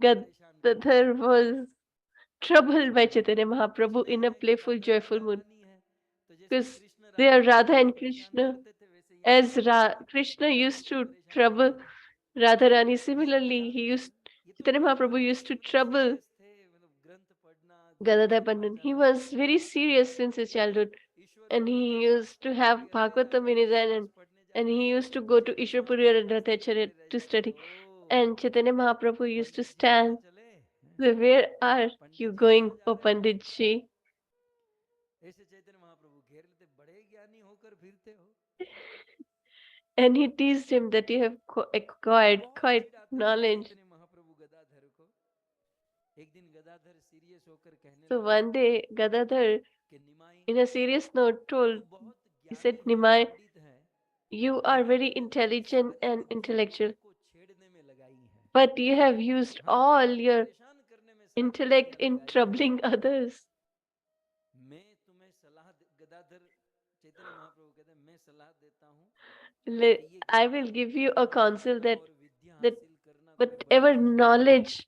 परेशान करते Gadadhar रहते थे। was troubled by Chaitanya Mahaprabhu in a playful, joyful mood. Because they are Radha and Krishna. As Krishna used to trouble Radharani, similarly, Chaitanya Mahaprabhu used to trouble Gadadhar Pandit. He was very serious since his childhood, and he used to have Bhagavatam in his hand, and he used to go to Ishwarpuri and Acharya to study. And Chaitanya Mahaprabhu used to stand. So where are you going, O Pandit Ji? And he teased him that you have acquired quite knowledge. So one day, Gadadhar, in a serious note, he said, Nimai, you are very intelligent and intellectual, but you have used all your intellect in troubling others. I will give you a counsel that whatever knowledge,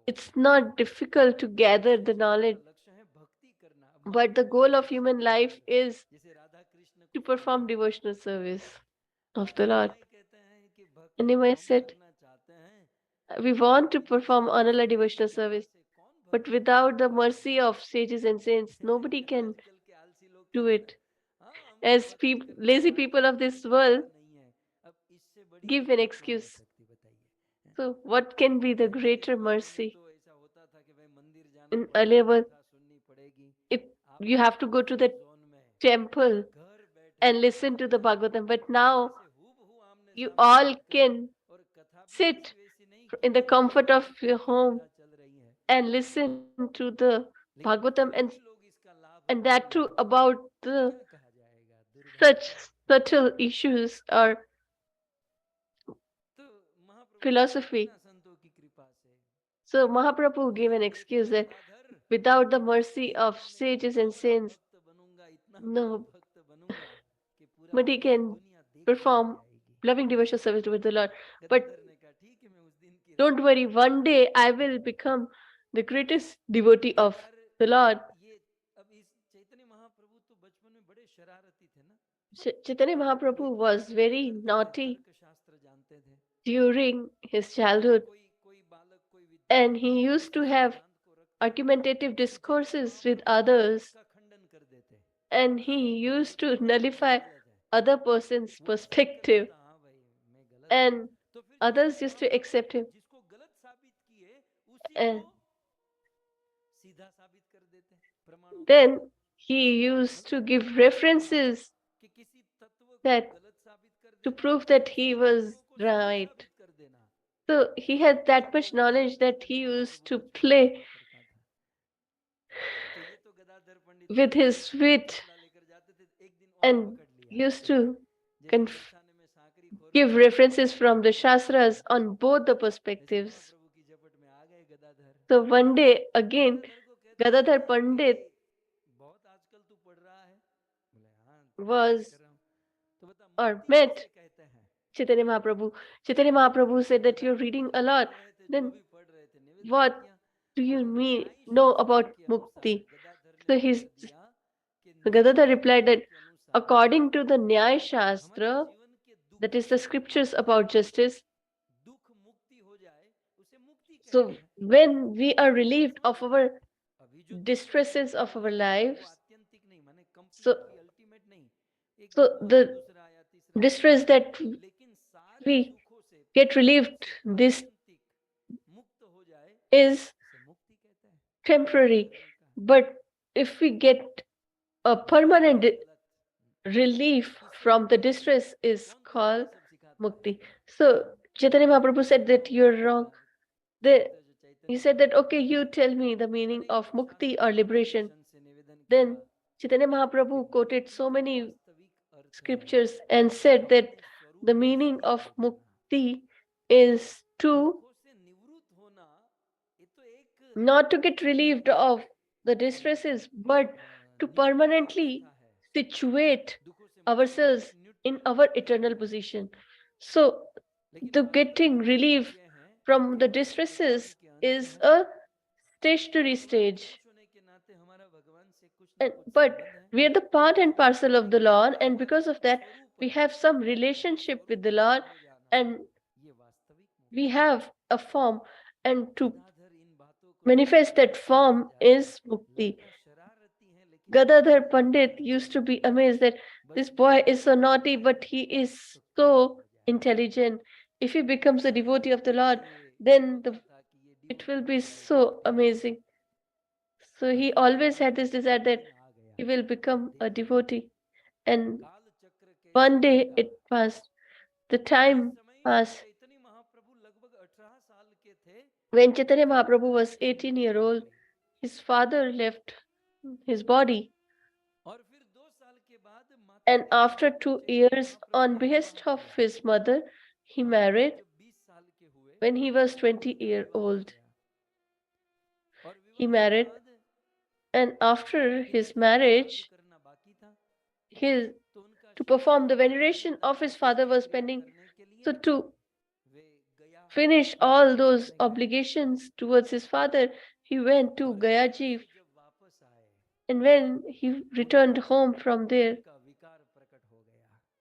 it's not difficult to gather the knowledge, but the goal of human life is to perform devotional service of the Lord. And Nimai said, we want to perform honorable devotional service, but without the mercy of sages and saints, nobody can do it. As lazy people of this world give an excuse. So, what can be the greater mercy? In earlier world, if you have to go to the temple and listen to the Bhagavatam, but now you all can sit in the comfort of your home and listen to the Bhagavatam, and that too about the such subtle issues or philosophy. So Mahaprabhu gave an excuse that without the mercy of sages and saints, nobody can perform loving devotional service with the Lord. But don't worry, one day I will become the greatest devotee of the Lord. Chaitanya Mahaprabhu was very naughty during his childhood, and he used to have argumentative discourses with others, and he used to nullify other person's perspective, and others used to accept him. And then he used to give references that to prove that he was right. So he had that much knowledge that he used to play with his wit and used to give references from the Shastras on both the perspectives. So one day again, Gadadhar Pandit was or met Chaitanya Mahaprabhu. Chaitanya Mahaprabhu said that you're reading a lot. Then what do you know about mukti? So Gadadhar replied that according to the Nyaya Shastra, that is the scriptures about justice, so when we are relieved of our distresses of our lives, so the distress that we get relieved, this is temporary. But if we get a permanent relief from the distress, is called mukti. So Chaitanya Mahaprabhu said that you're wrong. He said that, okay, you tell me the meaning of mukti or liberation. Then Chaitanya Mahaprabhu quoted so many scriptures and said that the meaning of mukti is not to get relieved of the distresses, but to permanently situate ourselves in our eternal position. So the getting relief from the distresses is a stationary stage. But we are the part and parcel of the Lord, and because of that, we have some relationship with the Lord, and we have a form, and to manifest that form is mukti. Gadadhar Pandit used to be amazed that this boy is so naughty, but he is so intelligent. If he becomes a devotee of the Lord, then it will be so amazing. So he always had this desire that he will become a devotee. And one day it passed. The time passed. When Chaitanya Mahaprabhu was 18-year-old, his father left his body. And after 2 years, on behest of his mother, he married when he was 20-year-old. He married, and after his marriage, his to perform the veneration of his father was pending. So to finish all those obligations towards his father, he went to Gayaji. And when he returned home from there,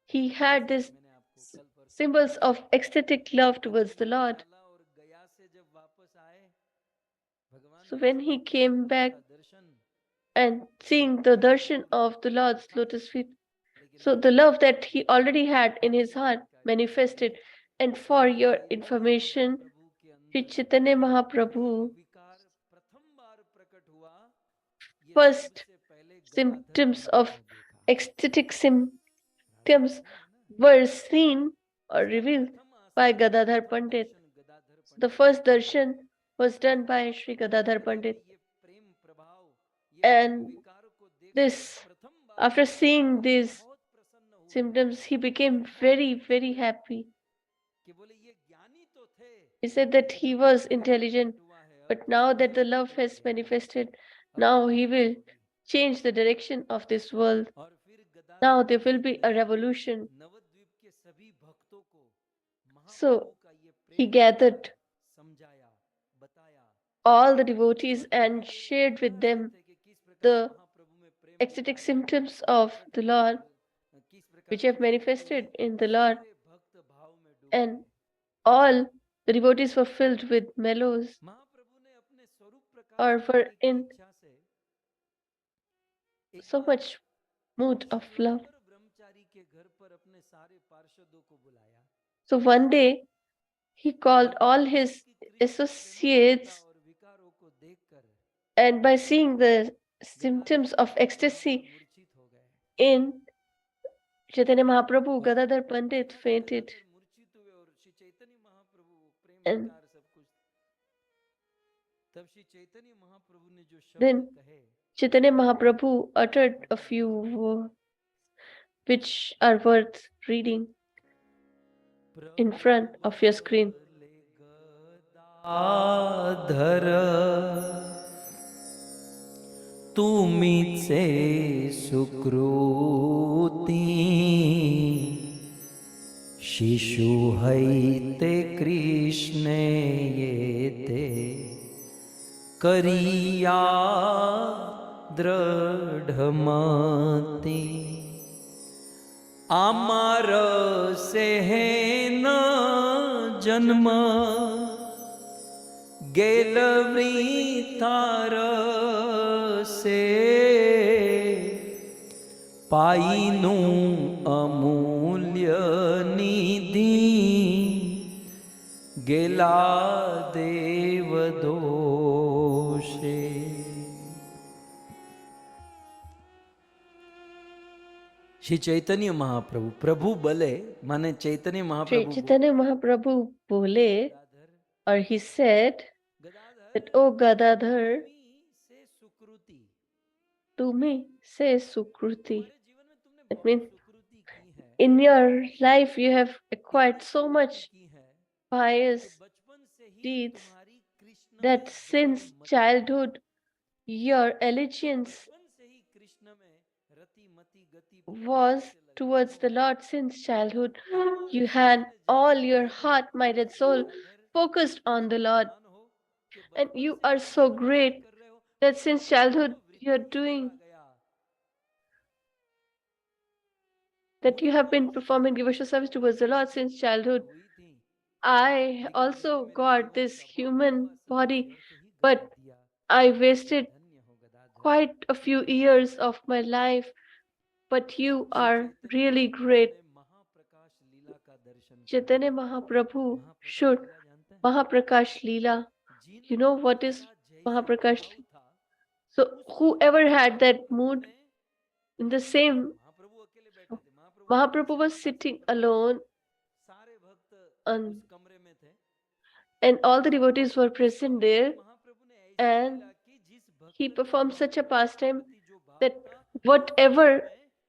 he had this symbols of ecstatic love towards the Lord. So when he came back and seeing the darshan of the Lord's lotus feet, so the love that he already had in his heart manifested. And for your information, Sri Chaitanya Mahaprabhu first symptoms of ecstatic symptoms were seen or revealed by Gadadhar Pandit. The first darshan was done by Sri Gadadhar Pandit. And this, after seeing these symptoms, he became very, very happy. He said that he was intelligent, but now that the love has manifested, now he will change the direction of this world. Now there will be a revolution. So he gathered all the devotees and shared with them the ecstatic symptoms of the Lord, which have manifested in the Lord. And all the devotees were filled with mellows or were in so much mood of love. So one day he called all his associates, and by seeing the symptoms of ecstasy in Chaitanya Mahaprabhu, Gadadhar Pandit fainted. And then Chaitanya Mahaprabhu uttered a few words which are worth reading in front of your screen. आधर तुमीचे सुकृती शिशु हैते कृष्णे येते करिया दृढमति आमार सेहेन जन्म गेलवृतार से पाईनु अमूल्य निधि गेला देव दोषे. श्री चैतन्य महाप्रभु प्रभु बोले माने चैतन्य Sri Mahaprabhu Chaitanya Mahaprabhu bole, or he said that, "O Gadadhar, tumi se sukruti." That means in your life you have acquired so much pious deeds that since childhood your allegiance was towards the Lord. Since childhood you had all your heart, mind and soul focused on the Lord. And you are so great that since childhood you are doing, that you have been performing devotional service towards the Lord since childhood. I also got this human body, but I wasted quite a few years of my life. But you are really great. Chaitanya Mahaprabhu should Mahaprakash Leela. You know what is Mahaprakash Leela? So whoever had that mood in the same, Mahaprabhu was sitting alone on, and all the devotees were present there, and he performed such a pastime that whatever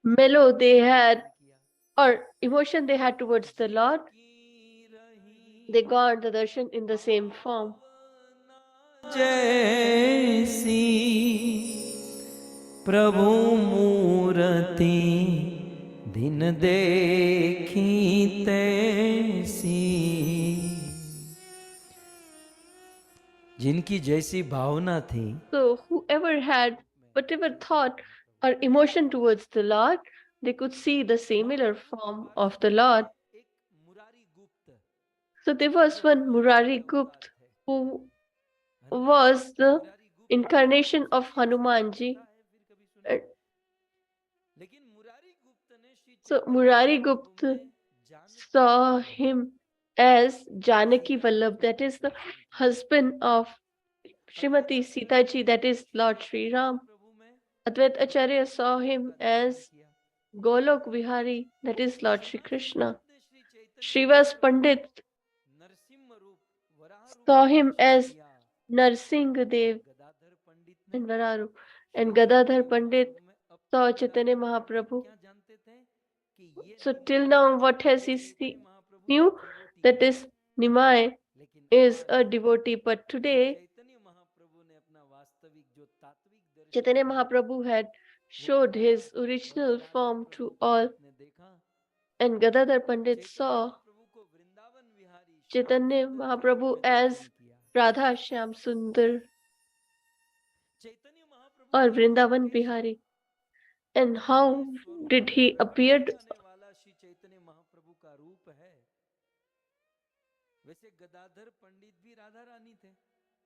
mellow they had or emotion they had towards the Lord, they got the darshan in the same form. जैसी प्रभु मूर्ति दिन देखी तैसी, जिनकी जैसी भावना थी, So whoever had whatever thought or emotion towards the Lord, they could see the similar form of the Lord. So there was one Murari Gupta who was the incarnation of Hanumanji. Uh, So Murari Gupta saw him as Janaki Vallabh, that is the husband of Srimati Sitaji, that is Lord Sri Ram. Advait Acharya saw him as Golok Vihari, that is Lord Sri Krishna. Srivas Pandit saw him as Narsingh Dev and Vararu. And Gadadhar Pandit saw Chaitanya Mahaprabhu. So till now, what has he knew? That is Nimai is a devotee, but today Chaitanya Mahaprabhu had showed his original form to all, and Gadadhar Pandit saw Chaitanya Mahaprabhu as Radha Shyam Sundar or Vrindavan Bihari. And how did he appear?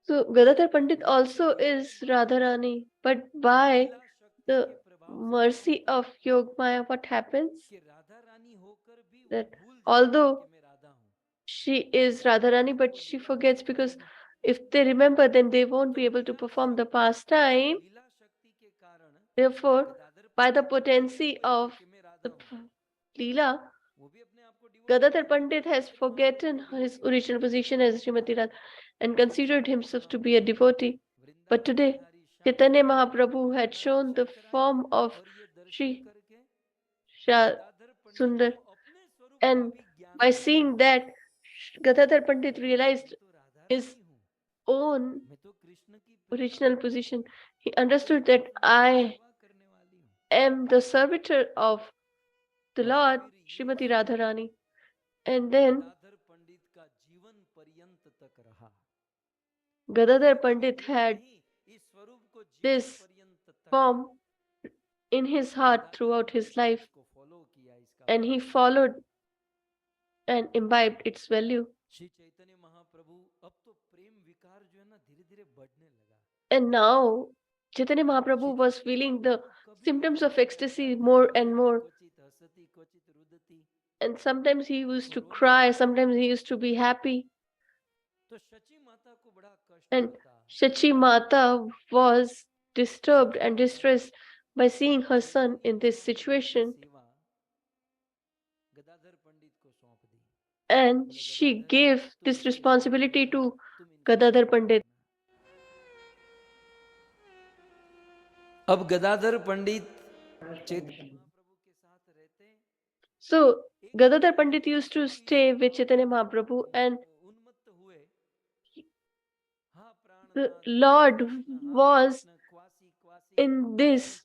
So Gadadhar Pandit also is Radharani, but by the mercy of Yogmaya, what happens? That although she is Radharani, but she forgets, because if they remember, then they won't be able to perform the pastime. Therefore, by the potency of the Leela, Gadadhar Pandit has forgotten his original position as Srimati Radha and considered himself to be a devotee. But today, Chaitanya Mahaprabhu had shown the form of Sri Sundar, and by seeing that, Gadadhar Pandit realized his own original position. He understood that I am the servitor of the Lord, Srimati Radharani. And then Gadadhar Pandit had this form in his heart throughout his life, and he followed and imbibed its value. And now Chaitanya Mahaprabhu was feeling the symptoms of ecstasy more and more. And sometimes he used to cry, sometimes he used to be happy. And Shachi Mata was disturbed and distressed by seeing her son in this situation. And she gave this responsibility to Gadadhar Pandit. अब गदाधर पंडित So Gadadhar Pandit used to stay with Chaitanya Mahaprabhu, and the Lord was in this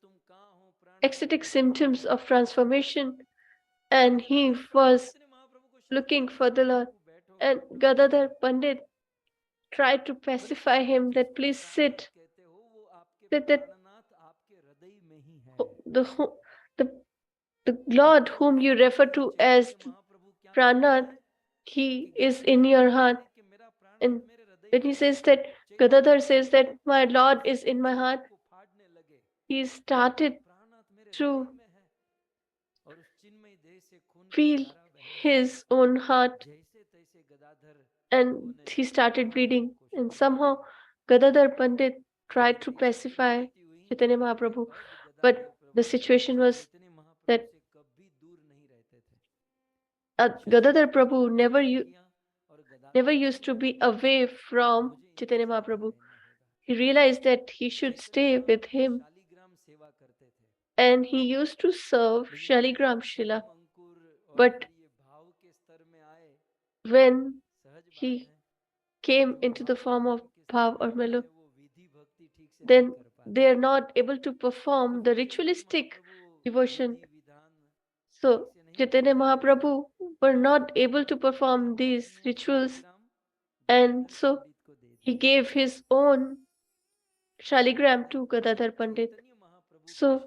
ecstatic symptoms of transformation, and he was looking for the Lord. And Gadadhar Pandit tried to pacify him that please sit. That the, who- the, the Lord whom you refer to as Pranath, he is in your heart. And when he says that, Gadadhar says that my Lord is in my heart, he started to feel his own heart and he started bleeding. And somehow Gadadhar Pandit tried to pacify Chaitanya Mahaprabhu, but the situation was that Gadadhar Prabhu never used to be away from Chaitanya Mahaprabhu. He realized that he should stay with him and he used to serve Shaligram Shila. But when he came into the form of Bhav or Melo, then they are not able to perform the ritualistic devotion. So Chaitanya Mahaprabhu were not able to perform these rituals, and so he gave his own shaligram to Gadadhar Pandit. So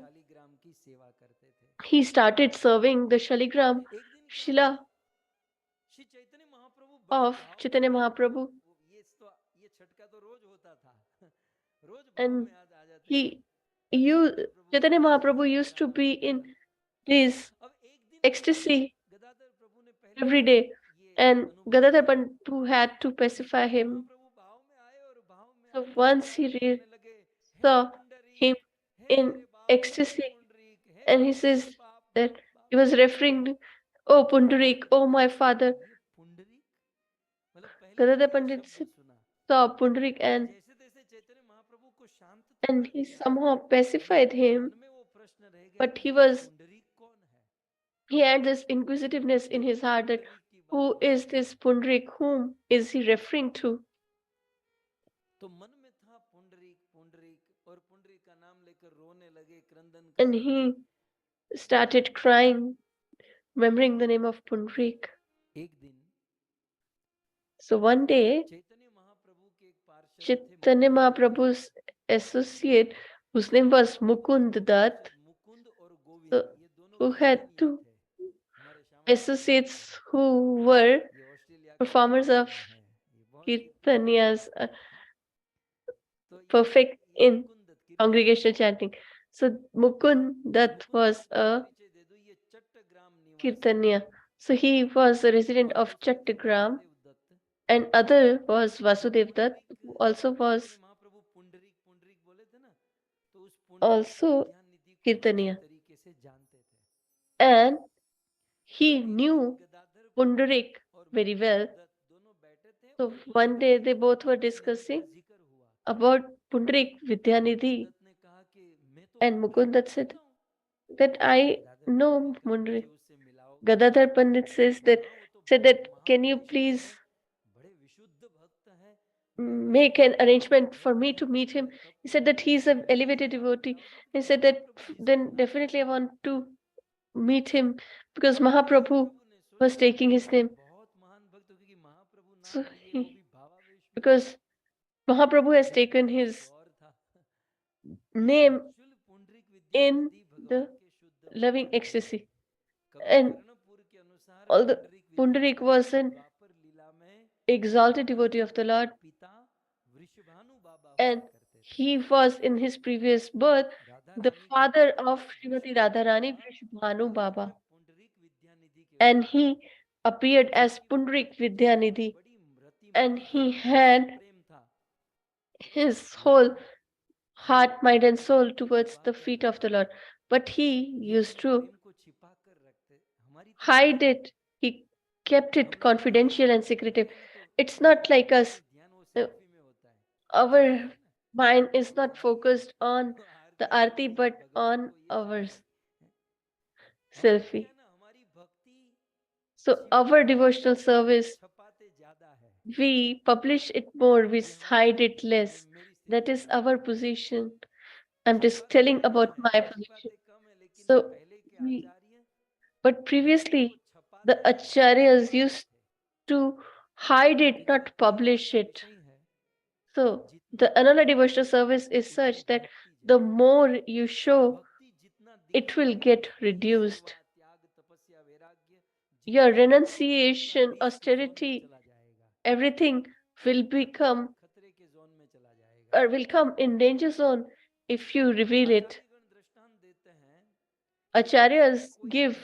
he started serving the shaligram Shila of Chaitanya Mahaprabhu, and Chaitanya Mahaprabhu used to be in this ecstasy every day, and Gadadhar Pandit had to pacify him. So once he saw him in ecstasy, and he says that he was referring to, "Oh Pundarik, oh my father." Gadadhar Pandit saw Pundarik and he somehow pacified him, but he had this inquisitiveness in his heart that who is this Pundarik? Whom is he referring to? And he started crying, remembering the name of Pundarik. So one day, Chaitanya Mahaprabhu's associate, whose name was Mukund Dutt, who had two associates who were performers of kirtanyas, perfect in congregational chanting. So Mukund Dutt was a kirtanya. So he was a resident of Chattagram, and other was Vasudev Dutt, who also was also kirtanya. And he knew Pundarik very well. So one day they both were discussing about Pundarik Vidyanidhi, and Mukund Dutt said that I know Pundarik. Gadadhar Pandit said that can you please make an arrangement for me to meet him? He said that he's an elevated devotee. He said that then definitely I want to meet him because Mahaprabhu was taking his name. So because Mahaprabhu has taken his name in the loving ecstasy. And although Pundarik was an exalted devotee of the Lord, and he was in his previous birth the father of Srimati Radharani Vrishbhanu Baba, and he appeared as Pundarik Vidyanidhi, and he had his whole heart, mind, and soul towards the feet of the Lord. But he used to hide it. He kept it confidential and secretive. It's not like us. Our mind is not focused on the arti but on our selfie. So our devotional service, we publish it more, we hide it less. That is our position. I'm just telling about my position. So, but previously, the acharyas used to hide it, not publish it. So the another devotional service is such that the more you show, it will get reduced. Your renunciation, austerity, everything will become or will come in danger zone if you reveal it. Acharyas give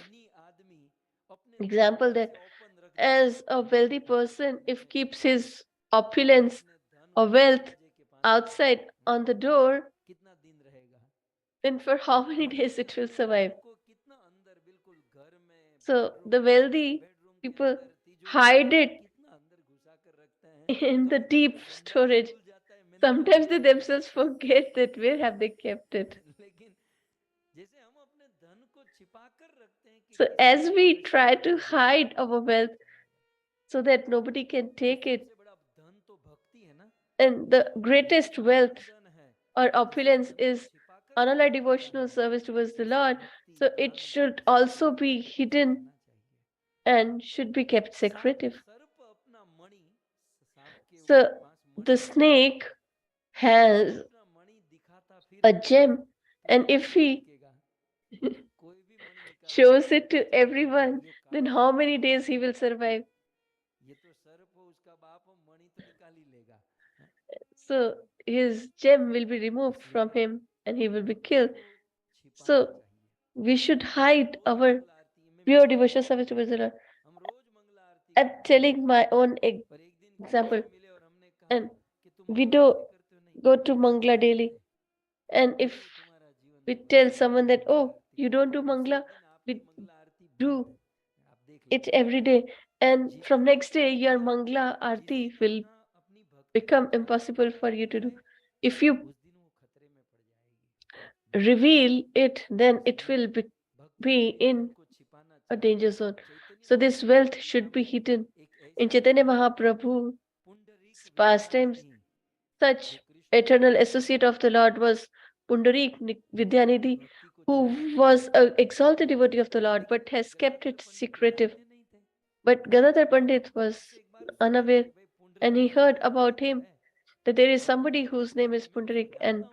example that as a wealthy person, if keeps his opulence or wealth outside on the door, then for how many days it will survive? So the wealthy people hide it in the deep storage. Sometimes they themselves forget that where have they kept it. So as we try to hide our wealth so that nobody can take it, and the greatest wealth or opulence is another devotional service towards the Lord, so it should also be hidden and should be kept secretive. So the snake has a gem, and if he shows it to everyone, then how many days he will survive? So his gem will be removed from him and he will be killed. So we should hide our pure devotional service towards the Lord. I'm telling my own example. And we do go to Mangla daily. And if we tell someone that, oh, you don't do Mangla, we do it every day. And from next day, your Mangla Aarti will become impossible for you to do. If you reveal it, then it will be in a danger zone. So this wealth should be hidden. In Chaitanya Mahaprabhu's pastimes, such eternal associate of the Lord was Pundarik Vidyanidhi, who was an exalted devotee of the Lord but has kept it secretive. But Gadadhar Pandit was unaware and he heard about him that there is somebody whose name is Pundarik, and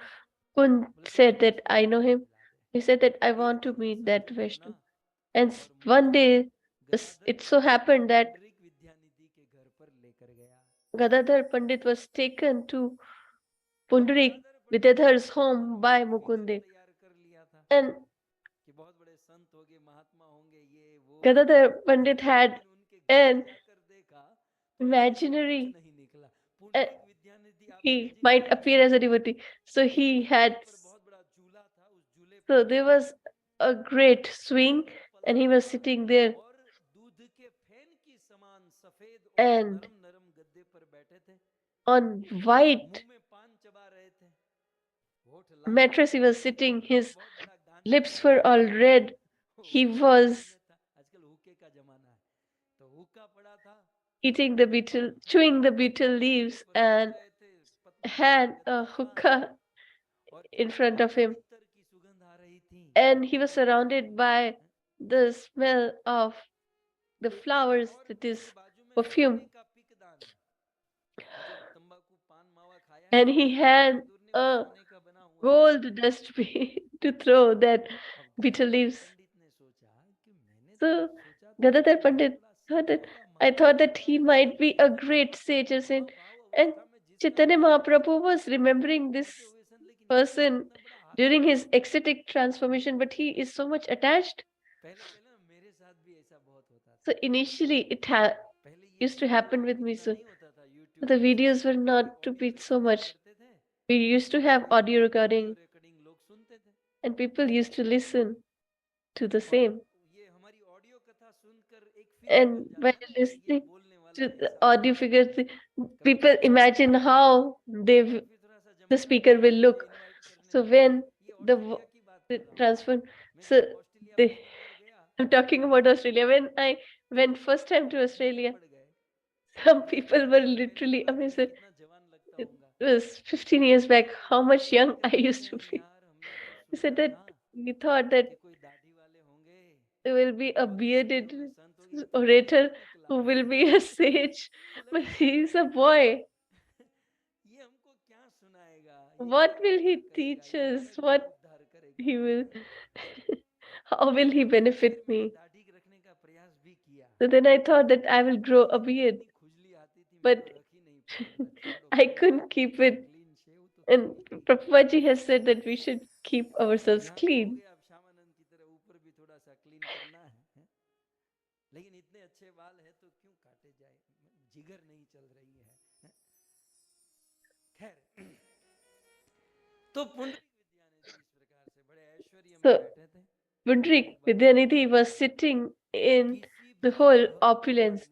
Kund said that I know him. He said that I want to meet that Vaishnav. And one day, it so happened that Gadadhar Pandit was taken to Pundarik Vidyadhar's home by Mukundev. And Gadadhar Pandit had an imaginary, uh, he might appear as a devotee. So he had, so there was a great swing and he was sitting there. And on white mattress he was sitting, his lips were all red. He was eating the betel, chewing the betel leaves, and had a hookah in front of him. And he was surrounded by the smell of the flowers, that is perfume. And he had a gold dustbin to throw that betel leaves. So Gadadhar Pandit thought that, I thought that he might be a great sage or saint. And Chaitanya Mahaprabhu was remembering this person during his ecstatic transformation, but he is so much attached. So initially it used to happen with me. So the videos were not to be so much. We used to have audio recording and people used to listen to the same. And while listening to the audio figures, people imagine how the speaker will look. So when the transfer, so they, I'm talking about Australia. When I went first time to Australia, some people were literally amazed. It was 15 years back, how much young I used to be. He said that we thought that there will be a bearded orator who will be a sage, but he's a boy. What will he teach us? What he will, how will he benefit me? So then I thought that I will grow a beard, but I couldn't keep it. And Prabhupada has said that we should keep ourselves clean. लेकिन इतने अच्छे बाल है तो क्यों काटे जाए, जिगर नहीं चल रही है। खैर, तो पुंडरीक विद्यानिधि इस प्रकार से बड़े ऐश्वर्य में बैठे थे। Puндrik Vidyanidhi was sitting in the whole opulence,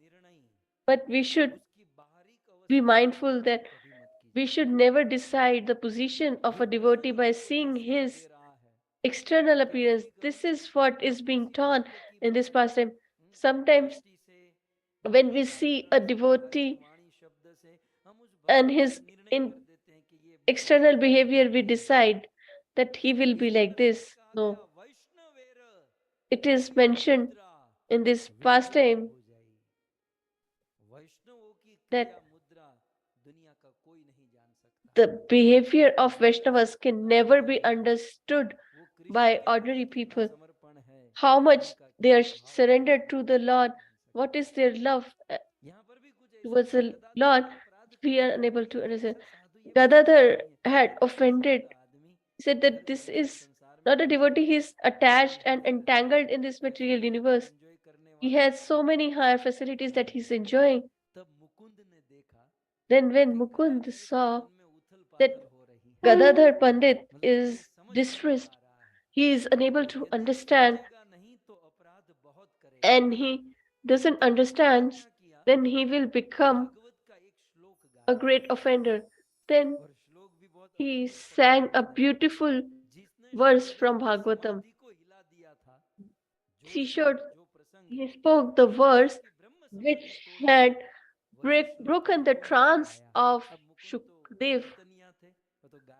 but we should be mindful that we should never decide the position of a devotee by seeing his external appearance. This is what is being taught in this pastime. Sometimes when we see a devotee and his external behavior, we decide that he will be like this. No. It is mentioned in this pastime that the behavior of Vaishnavas can never be understood by ordinary people. How much they are surrendered to the Lord, what is their love towards the Lord, we are unable to understand. Gadadhar had offended. He said that this is not a devotee, he is attached and entangled in this material universe. He has so many higher facilities that he's enjoying. Then when Mukund saw that Gadadhar Pandit is distressed, he is unable to understand, and he doesn't understand, then he will become a great offender. Then he sang a beautiful verse from Bhagvatam. He spoke the verse which had broken the trance of Shukdev,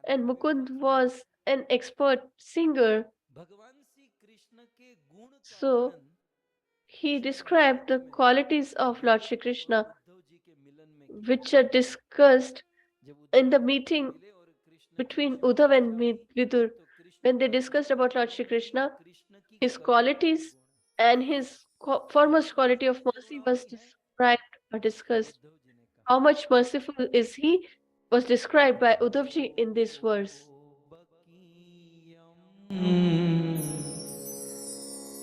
and Mukund was an expert singer. So he described the qualities of Lord Shri Krishna, which are discussed in the meeting between Uddhav and Vidur. When they discussed about Lord Shri Krishna, his qualities and his foremost quality of mercy was described or discussed. How much merciful is he was described by Uddhavji in this verse.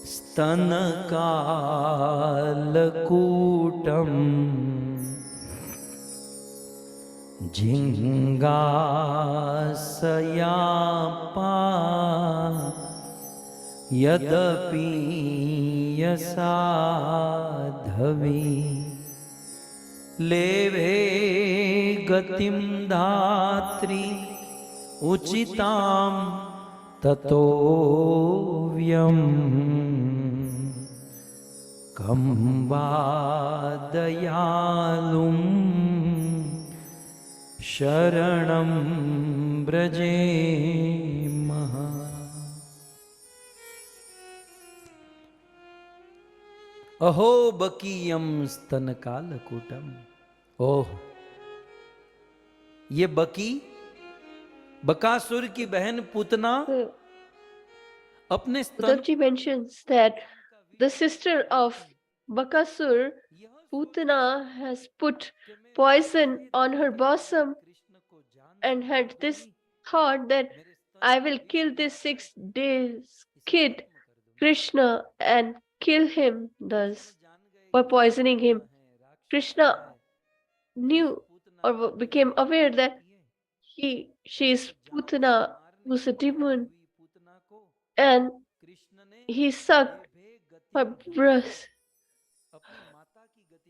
स्तनकालकूटम् झिङ्गासयापा यदपि यसाधवी लेवे गतिं धात्री उचितां ततोऽव्यम् कं वा दयालुं शरणं व्रजेमः। अहो बकीयम स्तनकालकूटम। ओह, ये बकासुर की बहन पूतना अपने Uddhavji mentions that the sister of Bakasur, Putana, has put poison on her bosom and had this thought that I will kill this 6 days kid, Krishna, and kill him thus by poisoning him. Krishna knew or became aware that she is Putana, who's a demon, and he sucked her breast.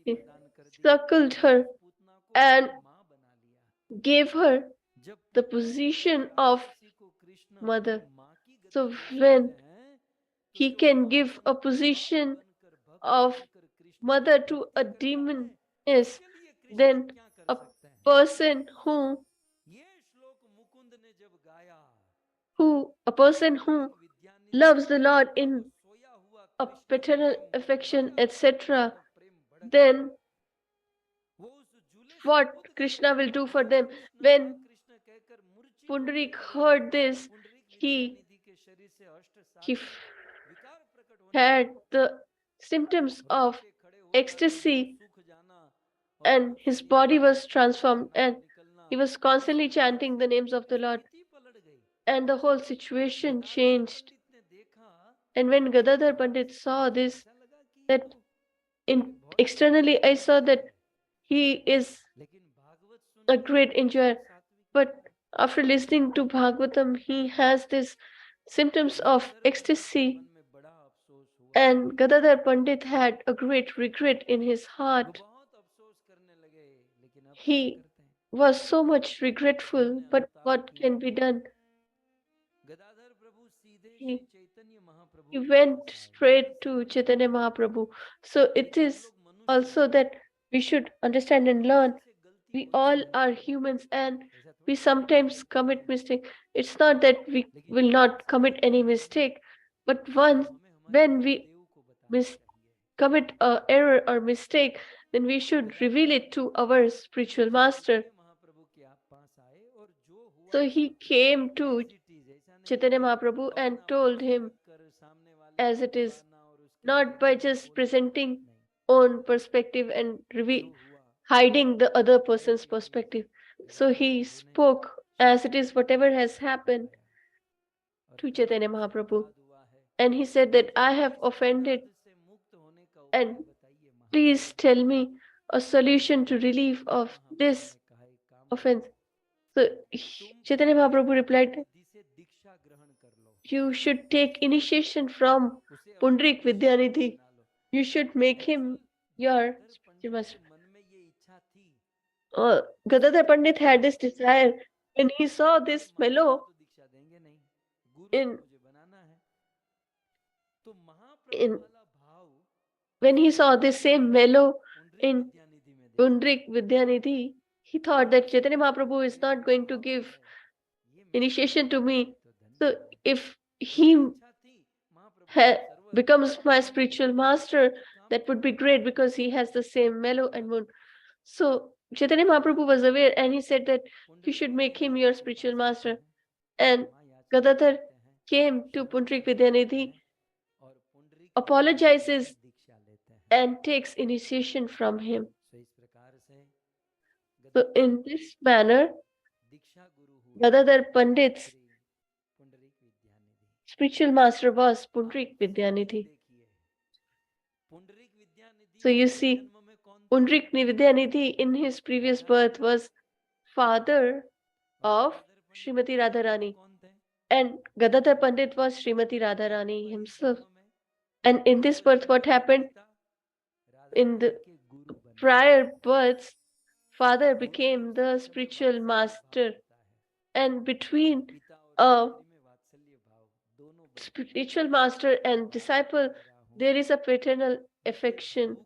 He suckled her and gave her the position of mother. So when he can give a position of mother to a demon, is then a person who loves the Lord in a paternal affection, etc., then what Krishna will do for them. When Pundarik heard this, he had the symptoms of ecstasy and his body was transformed and he was constantly chanting the names of the Lord and the whole situation changed. And when Gadadhar Pandit saw this, that externally I saw that he is a great enjoyer, but after listening to Bhagavatam, he has this symptoms of ecstasy, and Gadadhar Pandit had a great regret in his heart. He was so much regretful, but what can be done? He went straight to Chaitanya Mahaprabhu. So it is also that we should understand and learn. We all are humans and we sometimes commit mistake. It's not that we will not commit any mistake, but when we commit a error or mistake, then we should reveal it to our spiritual master. So he came to Chaitanya Mahaprabhu and told him as it is, not by just presenting own perspective and hiding the other person's perspective. So he spoke as it is, whatever has happened to Chaitanya Mahaprabhu. And he said that I have offended and please tell me a solution to relief of this offense. So Chaitanya Mahaprabhu replied, you should take initiation from Pundrik Vidyanidhi. You should make him your spiritual master. Gadadhar Pandit had this desire. When he saw this fellow when he saw this same mellow in Pundrik Vidyanidhi, he thought that Chaitanya Mahaprabhu is not going to give initiation to me. So if he becomes my spiritual master, that would be great because he has the same mellow and moon. So Chaitanya Mahaprabhu was aware and he said that you should make him your spiritual master. And Gadadhar came to Pundrik Vidyanidhi, apologizes and takes initiation from him. So in this manner, Gadadhar Pandit's spiritual master was Pundrik Vidyanidhi. So you see, Pundrik Vidyanidhi in his previous birth was father of Srimati Radharani, and Gadadhar Pandit was Srimati Radharani himself. And in this birth, what happened? In the prior births, father became the spiritual master, and between a spiritual master and disciple, there is a paternal affection.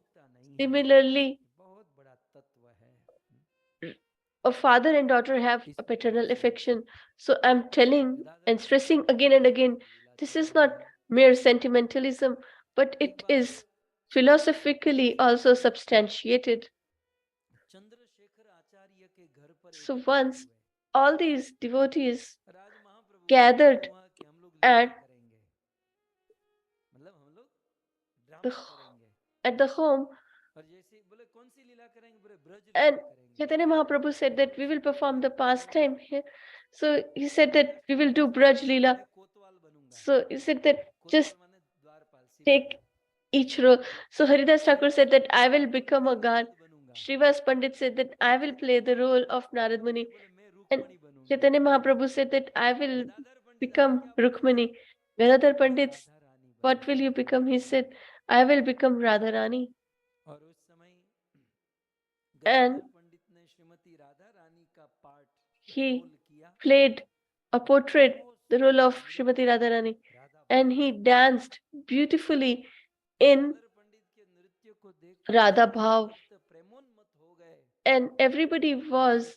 Similarly, a father and daughter have a paternal affection. So I'm telling and stressing again and again, this is not mere sentimentalism, but it is philosophically also substantiated. So once all these devotees gathered at the home, and Chaitanya Mahaprabhu said that we will perform the pastime here. So he said that we will do Braj Leela. So he said that just take each role. So Haridas Thakur said that I will become a Gan. Srivas Pandit said that I will play the role of Narad Muni. And Chaitanya Mahaprabhu said that I will become Rukmani. Gadadhar Pandit, what will you become? He said, I will become Radharani. And he played a portrait, the role of Srimati Radharani, and he danced beautifully in Radha Bhav. And everybody was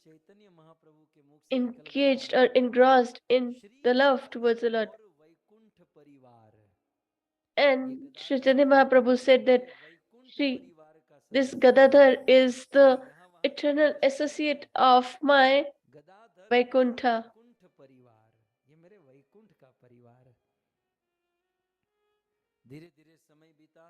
engaged or engrossed in the love towards the Lord. And Chaitanya Mahaprabhu said that this Gadadhar is the eternal associate of my Gadadhar Vaikuntha. Vaikuntha परिवार, ये मेरे वैकुंठ का परिवार। धीरे धीरे समय बीता,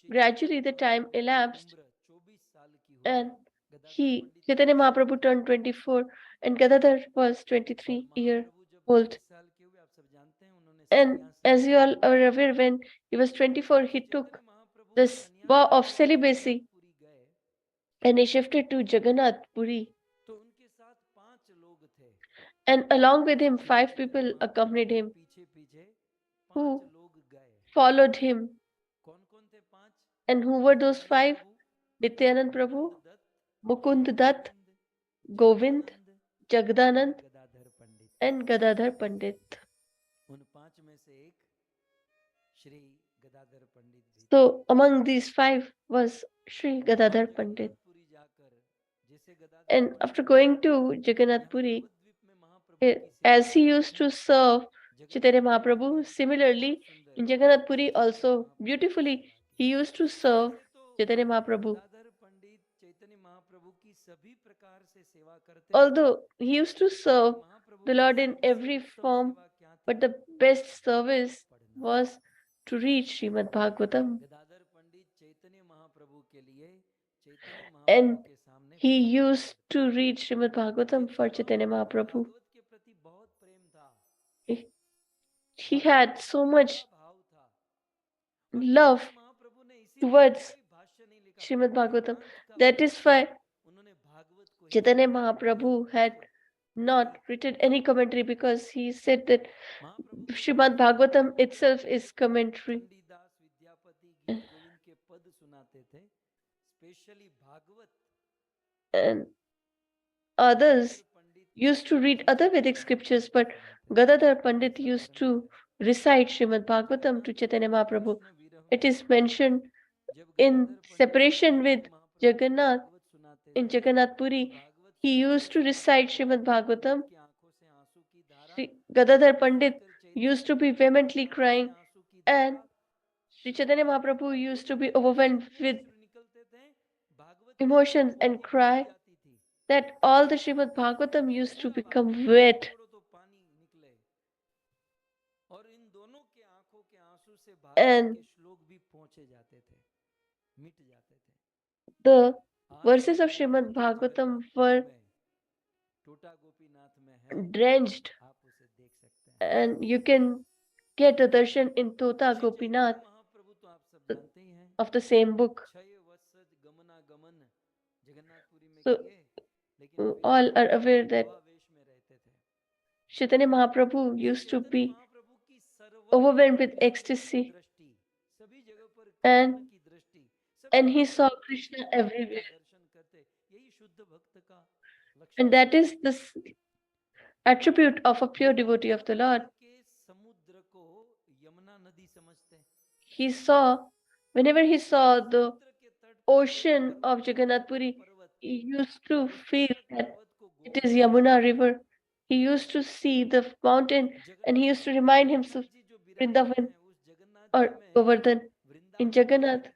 Gradually, the time elapsed, उम्र 24 साल की हुई। and Gadadhar Pandit Chaitanya Mahaprabhu turned 24, and Gadadhar was 23 years महाप्रभु जब old. 24 साल के हुए, आप सब जानते हैं, उन्होंने And सन्यास as you all are aware, when he was 24, he took this vow of celibacy Puri गए and he shifted to Jagannath Puri. तो उनके साथ 5 लोग थे, And along with him, 5 people accompanied him पीछे पीछे 5 who लोग गए। followed him. कौन कौन थे 5? And who were those 5? Nityanand Prabhu, Mukund Dutt, Govind, Jagdanand, Gadadhar Pandit. and Gadadhar Pandit. उन 5 में से एक श्री गदाधर पंडित भी। So among these 5 was Sri Gadadhar Pandit. Puri जाकर, जैसे Gadadhar And after going to Jagannath Puri, द्वीप में महाप्रभु की as he used to serve Chaitanya Mahaprabhu, similarly in Jagannath Puri also beautifully he used to serve Chaitanya Mahaprabhu. Gadadhar पंडित चैतन्य महाप्रभु की सभी प्रकार से सेवा करते, Although he used to serve Mahaprabhu the Lord in every form, but the best service was to read Shrimad Bhagavatam. Gadadhar पंडित चैतन्य महाप्रभु के लिए चैतन्य And महाप्रभु के सामने he used to read Shrimad Bhagavatam for Chaitanya Mahaprabhu. Bhagavat के प्रति बहुत प्रेम था, He had so much भाव था। love महाप्रभु ने इसी towards भाष्य नहीं लिखा, Shrimad Bhagavatam. That is why उन्होंने भागवत को Chaitanya Mahaprabhu had not written any commentary, because he said that Shrimad Bhagavatam itself is commentary. दास विद्यापति गीत गोविंद के पद सुनाते थे, specially Bhagavat. And others used to read other Vedic scriptures, but Gadadhar Pandit used to recite Shrimad Bhagavatam to Chaitanya Mahaprabhu. It is mentioned in separation with Jagannath, in Jagannath Puri, he used to recite Shrimad Bhagavatam. Gadadhar Pandit used to be vehemently crying, and Sri Chaitanya Mahaprabhu used to be overwhelmed with emotions and cry that all the Shrimad Bhagavatam used to become wet. And the verses of Shrimad Bhagavatam were drenched, and you can get a darshan in Tota Gopinath of the same book. So all are aware that Chaitanya Mahaprabhu used to be overwhelmed with ecstasy, and he saw Krishna everywhere. And that is the attribute of a pure devotee of the Lord. He saw, whenever he saw the ocean of Jagannath Puri, he used to feel that it is Yamuna river. He used to see the mountain, and he used to remind himself Vrindavan or Govardhan. In Jagannath,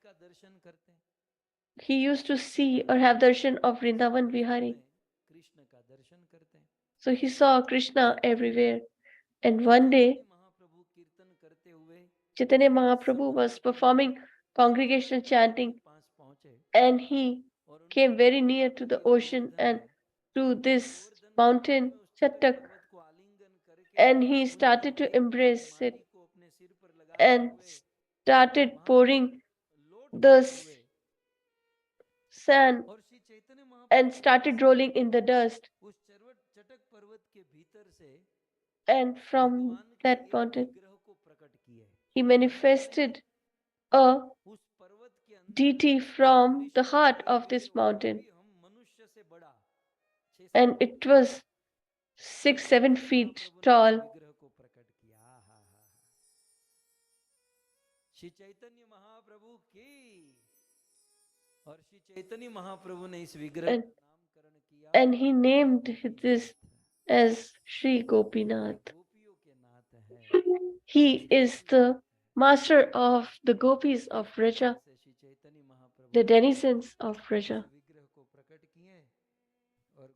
he used to see or have darshan of Vrindavan Vihari. So he saw Krishna everywhere. And one day, Chaitanya Mahaprabhu was performing congregational chanting, and he came very near to the ocean and to this mountain, Chattak, and he started to embrace it and started pouring the sand and started rolling in the dust. And from that mountain, he manifested a deity from the heart of this mountain. And it was 6-7 feet tall. Shri Chaitanya Mahaprabhu की, और श्री चैतन्य महाप्रभु ने इस विग्रह का नामकरण किया, and he named this as Sri Gopinath. He is the master of the gopis of Vraja, the denizens of Vraja.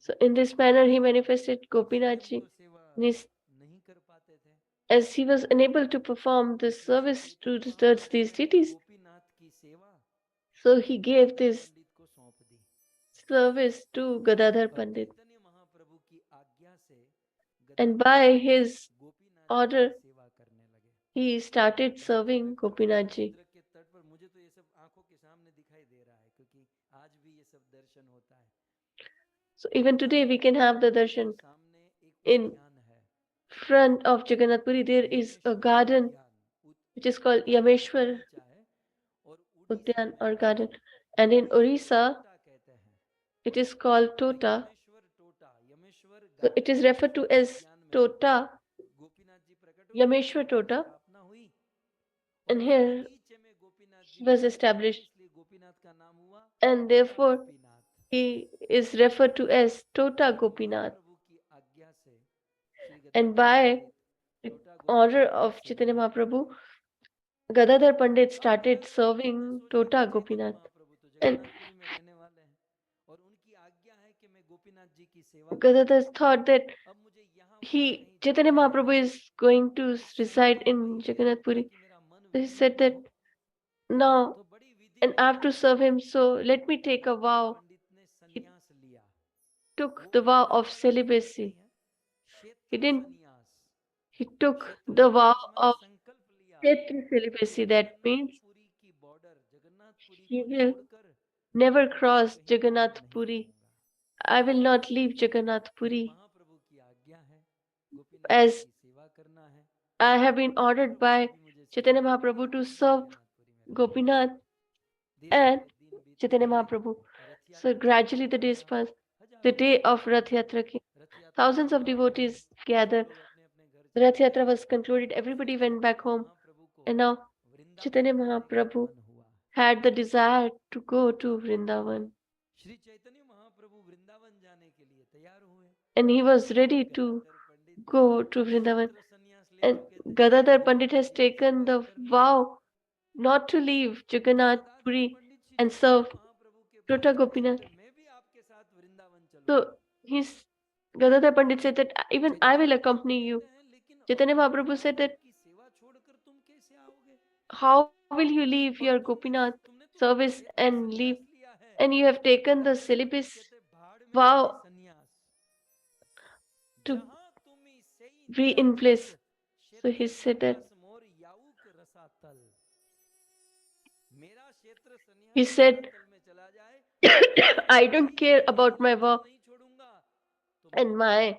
So in this manner, he manifested Gopinathji. And as he was unable to perform the service towards these deities, so he gave this service to Gadadhar Pandit. And by his order, he started serving Gopinathji. So even today we can have the darshan. In front of Jagannath Puri there is a garden which is called Yameshwar Udyan or garden, and in Orissa it is called Tota. So it is referred to as Tota, Yameshwar Tota, and here he was established, and therefore he is referred to as Tota Gopinath. And by the order of Chaitanya Mahaprabhu, Gadadhar Pandit started serving Tota Gopinath. And Gadadhar thought that Chaitanya Mahaprabhu is going to reside in Jagannath Puri. So he said that now, and I have to serve him, so let me take a vow. He took the vow of celibacy. He took the vow of kshetra celibacy. That means he will never cross Jagannath Puri. I will not leave Jagannath Puri, as I have been ordered by Chaitanya Mahaprabhu to serve Gopinath and Chaitanya Mahaprabhu. So gradually the days passed. The day of Rath Yatra came. Thousands of devotees gathered. The Rath Yatra was concluded. Everybody went back home. And now Chaitanya Mahaprabhu had the desire to go to Vrindavan. And he was ready to go to Vrindavan. And Gadadhar Pandit has taken the vow not to leave Jagannath Puri and serve Tota Gopinath. So Gadadhar Pandit said that even I will accompany you. Chaitanya Mahaprabhu said that how will you leave your Gopinath service and leave, and you have taken the celibacy vow to be in bliss. So he said that he said I don't care about my vow, and my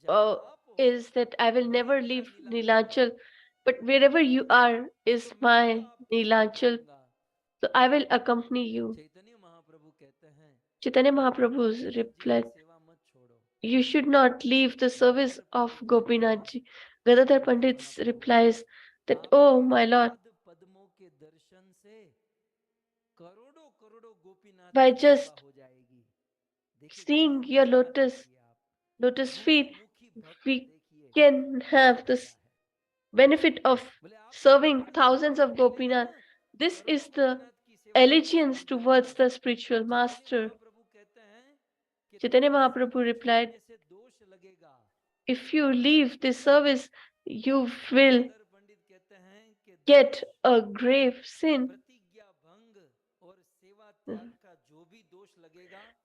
vow is that I will never leave Nilachal, but wherever you are is my Nilachal, so I will accompany you. Chaitanya Mahaprabhu's replied, you should not leave the service of Gopinathji. Gadadhar Pandit's replies that, oh my lord, by just seeing your lotus feet, we can have this benefit of serving thousands of Gopinath. This is the allegiance towards the spiritual master. Chaitanya Mahaprabhu replied, if you leave this service, you will get a grave sin.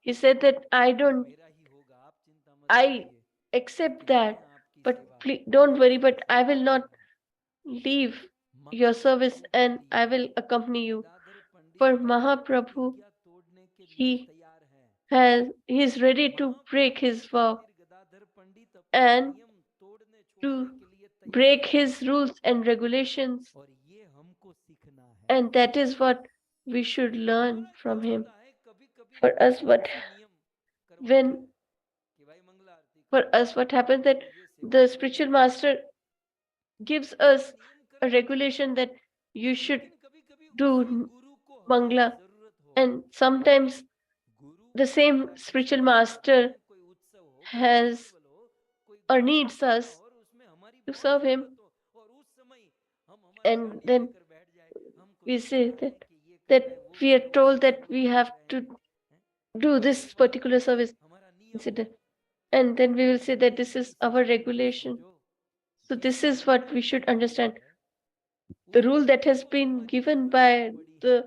He said that I accept that, but please don't worry, but I will not leave your service and I will accompany you. For Mahaprabhu, he is ready to break his vow and to break his rules and regulations, and that is what we should learn from him. For us, what happens that the spiritual master gives us a regulation that you should do Mangla, and sometimes the same spiritual master has or needs us to serve him, and then we say that we are told that we have to do this particular service. incident. And then we will say that this is our regulation. So this is what we should understand. The rule that has been given by the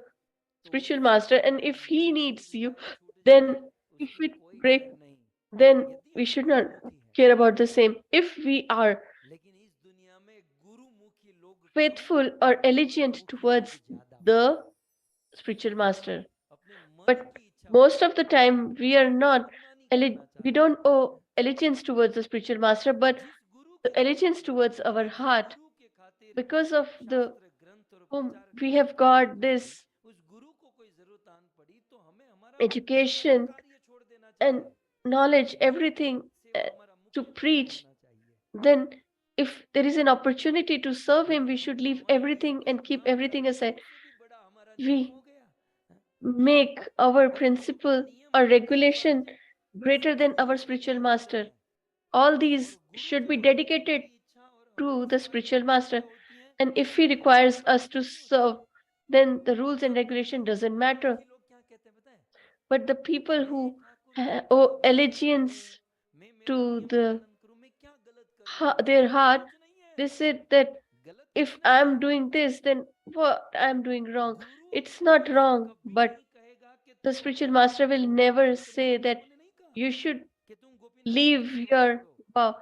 spiritual master, and if he needs you, then if it break, then we should not care about the same. If we are faithful or allegiant towards the spiritual master, but most of the time we are not, we don't owe allegiance towards the spiritual master, but allegiance towards our heart, because of the whom we have got this education and knowledge, everything to preach. Then if there is an opportunity to serve him, we should leave everything and keep everything aside. We make our principle or regulation greater than our spiritual master. All these should be dedicated to the spiritual master. And if he requires us to serve, then the rules and regulation doesn't matter. But the people who owe allegiance to their heart, they said that if I'm doing this, then what I'm doing wrong. It's not wrong, but the spiritual master will never say that you should leave your vow.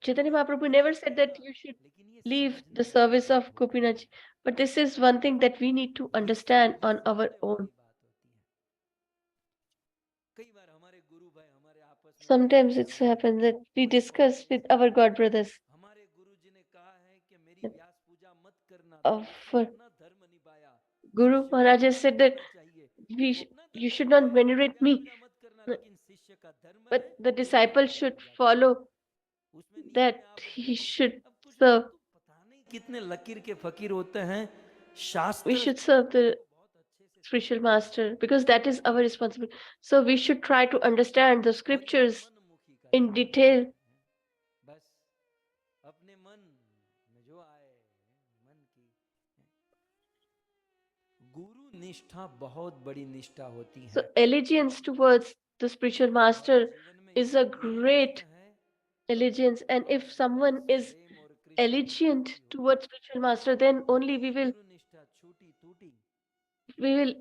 Chaitanya Mahaprabhu never said that you should leave the service of Gopinath. But this is one thing that we need to understand on our own. Sometimes it's happened that we discuss with our God brothers. For Guru Maharaj has said that you should not venerate me, but the disciple should follow that he should serve. कितने लकीर के फकीर होते हैं We शास्त्र should serve the spiritual master because that is our responsibility. So we should try to understand the scriptures in detail. बस अपने मन में जो आए मन की गुरु निष्ठा बहुत बड़ी निष्ठा होती So है allegiance towards the spiritual master is a great allegiance, and if someone is allegiant towards spiritual master, then only we will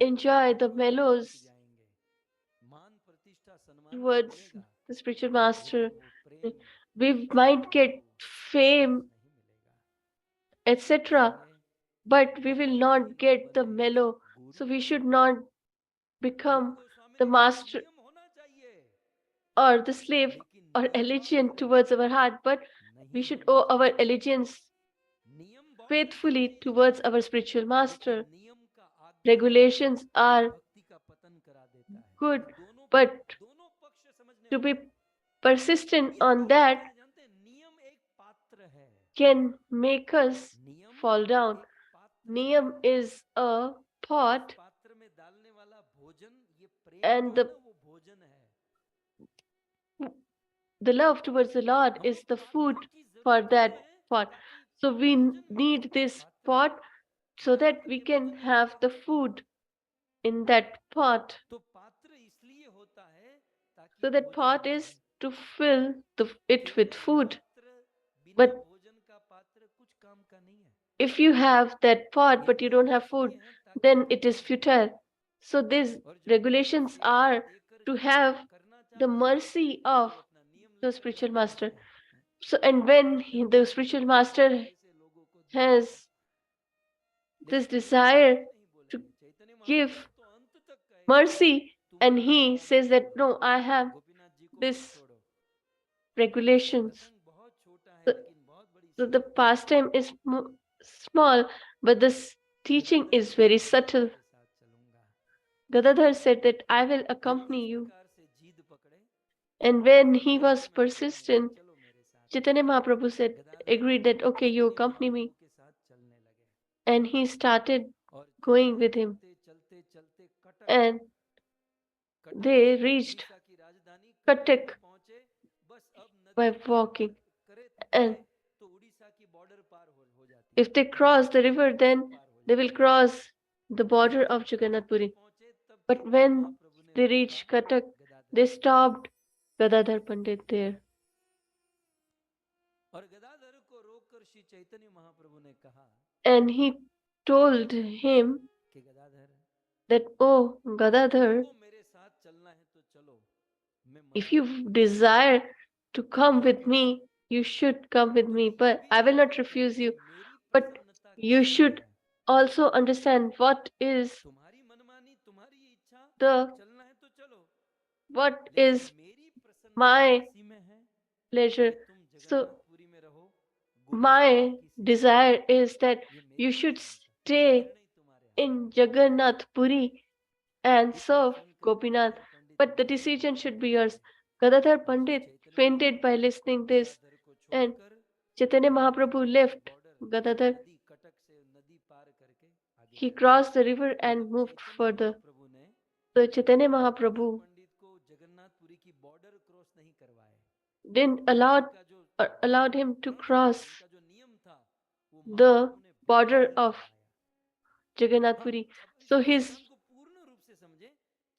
enjoy the mellows towards the spiritual master. We might get fame, etc., but we will not get the mellow. So we should not become the master or the slave or allegiance towards our heart, but we should owe our allegiance faithfully towards our spiritual master. Regulations are good, but to be persistent on that can make us fall down. Niyam is a pot, and the love towards the Lord is the food for that pot. So we need this pot so that we can have the food in that pot. So that pot is to fill it with food. But if you have that pot but you don't have food, then it is futile. So these regulations are to have the mercy of the spiritual master. So, and when the spiritual master has this desire to give mercy, and he says that no, I have this regulations. So the pastime is small, but this teaching is very subtle. Gadadhar said that I will accompany you. And when he was persistent, Chaitanya Mahaprabhu said, agreed that okay, you accompany me. And he started going with him. And they reached Katak by walking. And if they cross the river, then they will cross the border of Jagannath Puri. But when they reached Katak, they stopped Gadadhar Pandit there. और गदाधर को रोककर श्री चैतन्य महाप्रभु ने कहा And he told him कि Gadadhar that, oh Gadadhar, तुमको मेरे साथ चलना है तो चलो, मैं मना if you desire to come with me, you should come with me, but I will not refuse you. मेरी But प्रसन्नता you किसमें should है? also understand what is तुम्हारी मनमानी, तुम्हारी इच्छा, the चलना है तो चलो, what लेकिन is मेरी प्रसन्नता my इसी में है pleasure. कि तुम So जगन्नाथपुरी में रहो, my गोपीनाथ की सेवा desire करो। is that ये मेरी you should प्रसन्नता, stay निर्णय तुम्हारे हाथ in में है। Jagannath Puri and इतना serve सुनकर Gopinath. Gadadhar Pandit But the बहुत decision घबरा should be गए yours. Gadadhar और Shri Pandit Chaitanya fainted by Mahaprabhu listening this, Gadadhar को and छोड़कर Chaitanya गंगा Mahaprabhu की left बॉर्डर Gadadhar. नदी कटक से नदी पार करके आगे He चले crossed the गए। river and मतलब moved चैतन्य further. महाप्रभु ने So Chaitanya गदाधर Mahaprabhu पंडित को जगन्नाथपुरी की बॉर्डर क्रॉस नहीं करवाए। didn't उनका जो allowed him to धर्म था, cross उनका जो नियम था, वो the महाप्रभु ने बिल्कुल border नहीं of करवाया। Jagannath हाँ, Puri. अब इस So सिद्धांत his को पूर्ण रूप से समझे,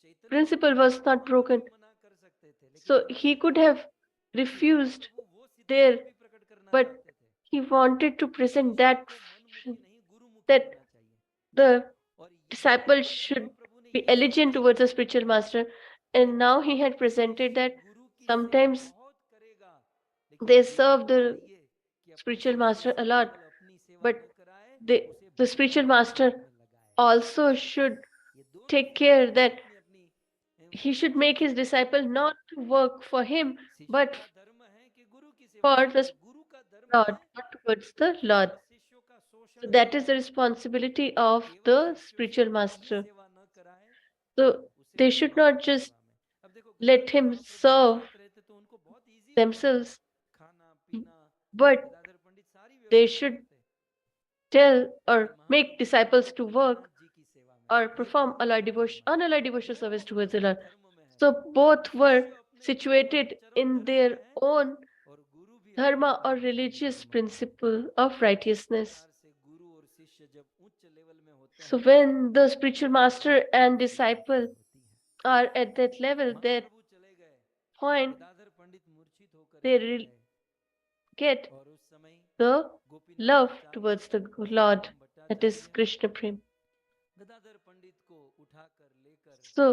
चैतन्य principle महाप्रभु was not वहाँ broken. भी मना कर सकते थे, लेकिन So उनकी he could इच्छा have श्री refused महाप्रभु वो there, सिद्धांत भी प्रकट करना but चाहते थे he wanted to कि present शिष्य that को मनमुखी नहीं गुरुमुखी that होना चाहिए। the और यही disciple चैतन्य should महाप्रभु ने be ये allegiant सिद्धांत towards a प्रकट spiritual किया master. कि And now he had presented शिष्य that गुरु की सेवा sometimes बहुत करेगा, लेकिन they गुरु serve को the चाहिए कि अपने spiritual शिष्य master से a lot, केवल अपनी सेवा but न कराए, उसे the भगवान spiritual की सेवा master में लगाए। also should ये दोनों take जिम्मेदारी care that अपनी अपनी he should make his disciple not to work for him, शिष्य but का धर्म है कि गुरु की सेवा for करे, the और गुरु का धर्म Lord, है not towards कि the Lord. केवल शिष्यों का So शोषण न that is the करे, responsibility of केवल the शिष्यों से spiritual अपनी master. सेवा न कराए, So उसे they should भगवान not की just सेवा में। अब देखो let गदाधर him महाप्रभु के serve साथ रहते तो उनको बहुत इजी होता, themselves, खाना पीना but गदाधर पंडित सारी they व्यवस्था should करते, tell लेकिन or make महाप्रभु disciples केवल to गोपीनाथ work जी की सेवा में, or ये perform उनका धर्म है, unalloyed devotional वह service towards the अपने Lord. धर्म में है। So both were शिष्य अपने situated चरम in धर्म their में है own और गुरु भी अपने dharma or परम religious धर्म में है। principle of इस righteousness. प्रकार से गुरु और शिष्य जब उच्च लेवल में होते So हैं when the spiritual तो master बहुत and अच्छी disciple बातें होती हैं। are at that level, that महाप्रभु चले गए, point, गदाधर पंडित मूर्छित होकर they गिर गए, get और उस समय the Gopinath love Acharya towards the और Lord, Ram that is Bhattacharya Krishna Prem. Gadadhar पंडित को उठाकर लेकर So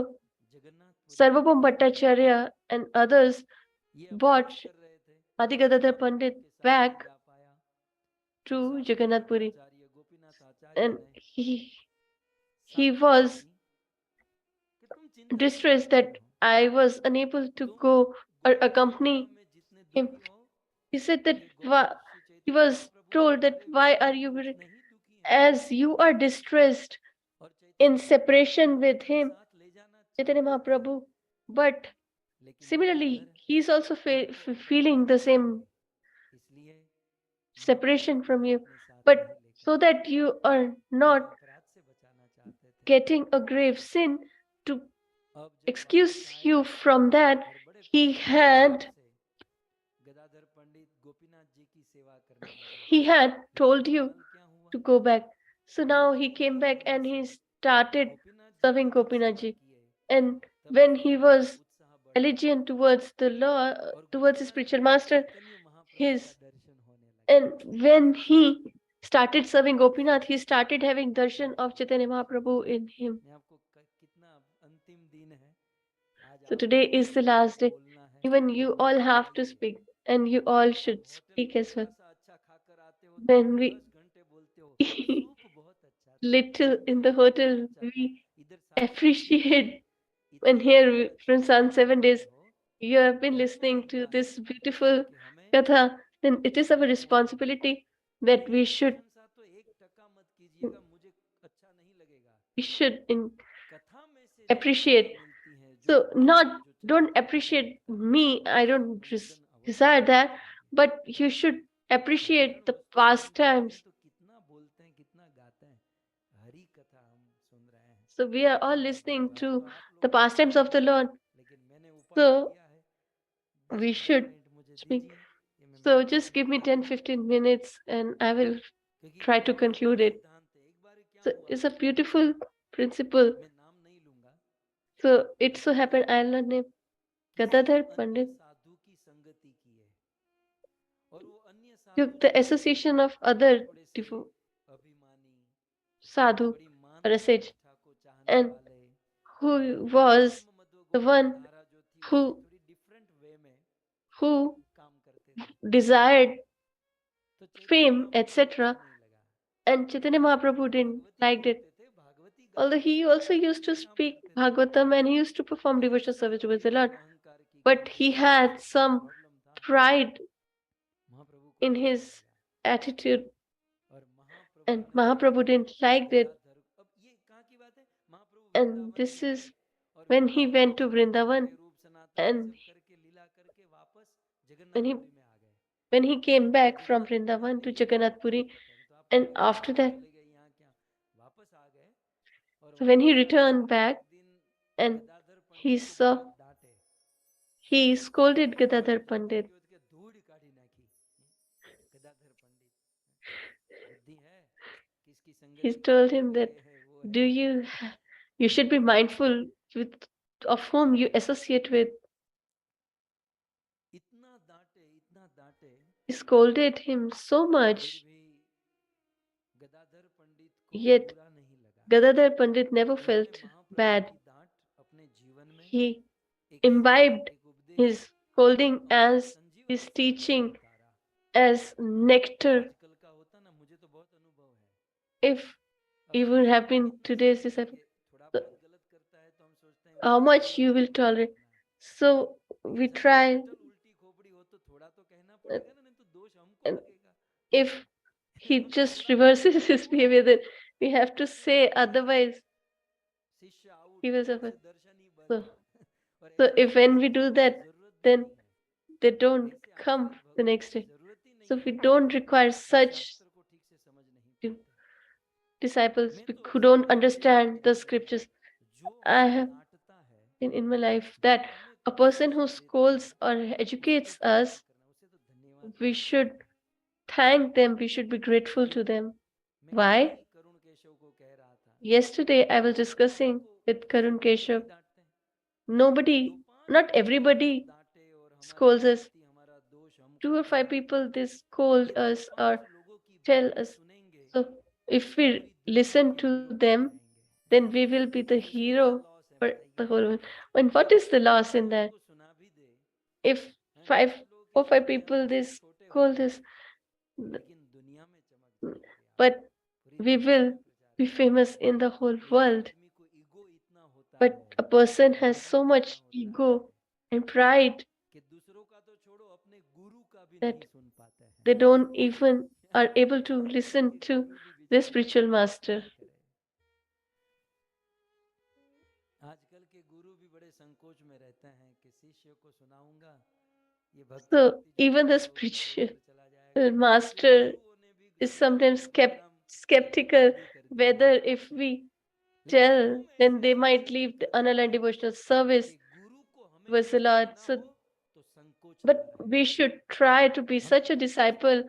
Jagannathpuri Sarvabhaum Bhattacharya and others ये brought अफसोस कर रहे थे Adi कि Gadadhar महाप्रभु Pandit के साथ back नहीं जा पाया। to फिर सारवभौम Jagannath Puri, Bhattacharya Gopinath Acharya and ने he सांत्वना was दी कि तुम चिंता क्यों distressed करते that हो, I was unable to तुम go or गोलोक accompany धाम में जितने him. दुखी हो, He said that ये गौर Shri he Chaitanya was Mahaprabhu told that तुम्हारे why are विरह you में very, उतने ही दुखी हैं। as you are distressed और चैतन्य in separation महाप्रभु with अपने him, साथ ले जाना Chaitanya चाहते थे, Mahaprabhu, but लेकिन similarly Gadadhar he is also उनको अपराध feeling the same समझते, इसलिए separation from उन्हें you, अपने साथ but नहीं लेकर so that you are एक not अपराध से बचाना चाहते थे। getting a grave sin, to अब जब excuse वापस आए you from that, और बड़े he प्रेम और had भाव से गदाधर पंडित गोपीनाथ जी की सेवा करने लगे, he had told लेकिन you फल क्या हुआ, to go back. So now he Mahaprabhu came के back आने and he से started गोपीनाथ जी serving की जब Gopinath सेवा ji. किए, And तब when उसमें he और was उत्साह बढ़ा allegiant towards the Lord, और towards the Gopinath ji spiritual को master, चैतन्य महाप्रभु का his दर्शन होने लगा। and when he started serving Gopinath, he started having darshan of Chaitanya Mahaprabhu in him. मैं आपको कितना अंतिम दिन है आज, So आप today लोगों is को the भी last day. बोलना है, Even you all have to जाइए, speak, and you all आप should होटल speak में as well. थोड़ा सा अच्छा खाकर आते हो तो When we 10 घंटे बोलते हो सूप बहुत अच्छा था, little in the सूप बहुत hotel, अच्छा था, we इधर 7 दिन से appreciate when इतने here अच्छे अच्छे from Sun कथा 7 days सुनते हो, you have been धन्य listening to लगता है this beautiful कि हमें katha, then it is our बोलना होता है, responsibility that मेरी प्रशंसा तो 1% मत कीजिएगा, मुझे अच्छा नहीं लगेगा, we should कथा में से जो प्रेरणा appreciate. मिलती है, जो So भाव not है, जो don't चरितार्थ appreciate मिलता है, me. I उसका don't अवलोकन अवश्य desire that, करना चाहिए। but you should appreciate साधारण the वस्तु को हम देखते हैं pastimes. तो कितना बोलते हैं, कितना गाते हैं, हरी कथा हम सुन रहे हैं, So we are all Shrimad listening Bhagavat to तो आप the लोगों को pastimes सुनना of the है, Lord. लेकिन मैंने उपाय So किया है, we 10-15 should मिनट मुझे speak. दीजिए कि मैं So meditation just give me करता 10 रहूं, 15 minutes and I will क्योंकि try to बहुत अच्छा conclude it. सिद्धांत है। एक बार क्या So हुआ, it's a beautiful principle. मैं नाम नहीं लूंगा, So it so happened, I'll not name. Gadadhar Pandit took the association of other sadhu or a sage, and who was the one who desired fame, etc. And Chaitanya Mahaprabhu didn't like it. Although he also used to speak Bhagavatam and he used to perform devotional service towards the Lord, but he had some pride in his attitude, and Mahaprabhu didn't like it. And this is when he went to Vrindavan, and when he came back from Vrindavan to Jagannath Puri, and after that, so when he returned back and he scolded Gadadhar Pandit. He told him that you should be mindful of whom you associate with. He scolded him so much, yet Gadadhar Pandit never felt bad. He imbibed his scolding as his teaching as nectar. If you would have been today's disciple, how much you will tolerate. So we try, and if he just reverses his behavior, then we have to say, otherwise he will suffer. So if when we do that, then they don't come the next day. So we don't require such disciples who don't understand the scriptures. I have in my life that a person who scolds or educates us, we should thank them, we should be grateful to them. Why? Yesterday I was discussing with Karun Keshav. Not everybody scolds us. 2 or 5 people, they scold us or tell us. So if we listen to them, then we will be the hero for the whole world. And what is the loss in that? If 4 or 5 people, they scold us, but we will be famous in the whole world. But a person has so much ego and pride that they don't even are able to listen to their spiritual master. So even the spiritual master is sometimes skeptical whether if we tell, then they might leave the unaligned devotional service towards the Lord. So, but we should try to be such a disciple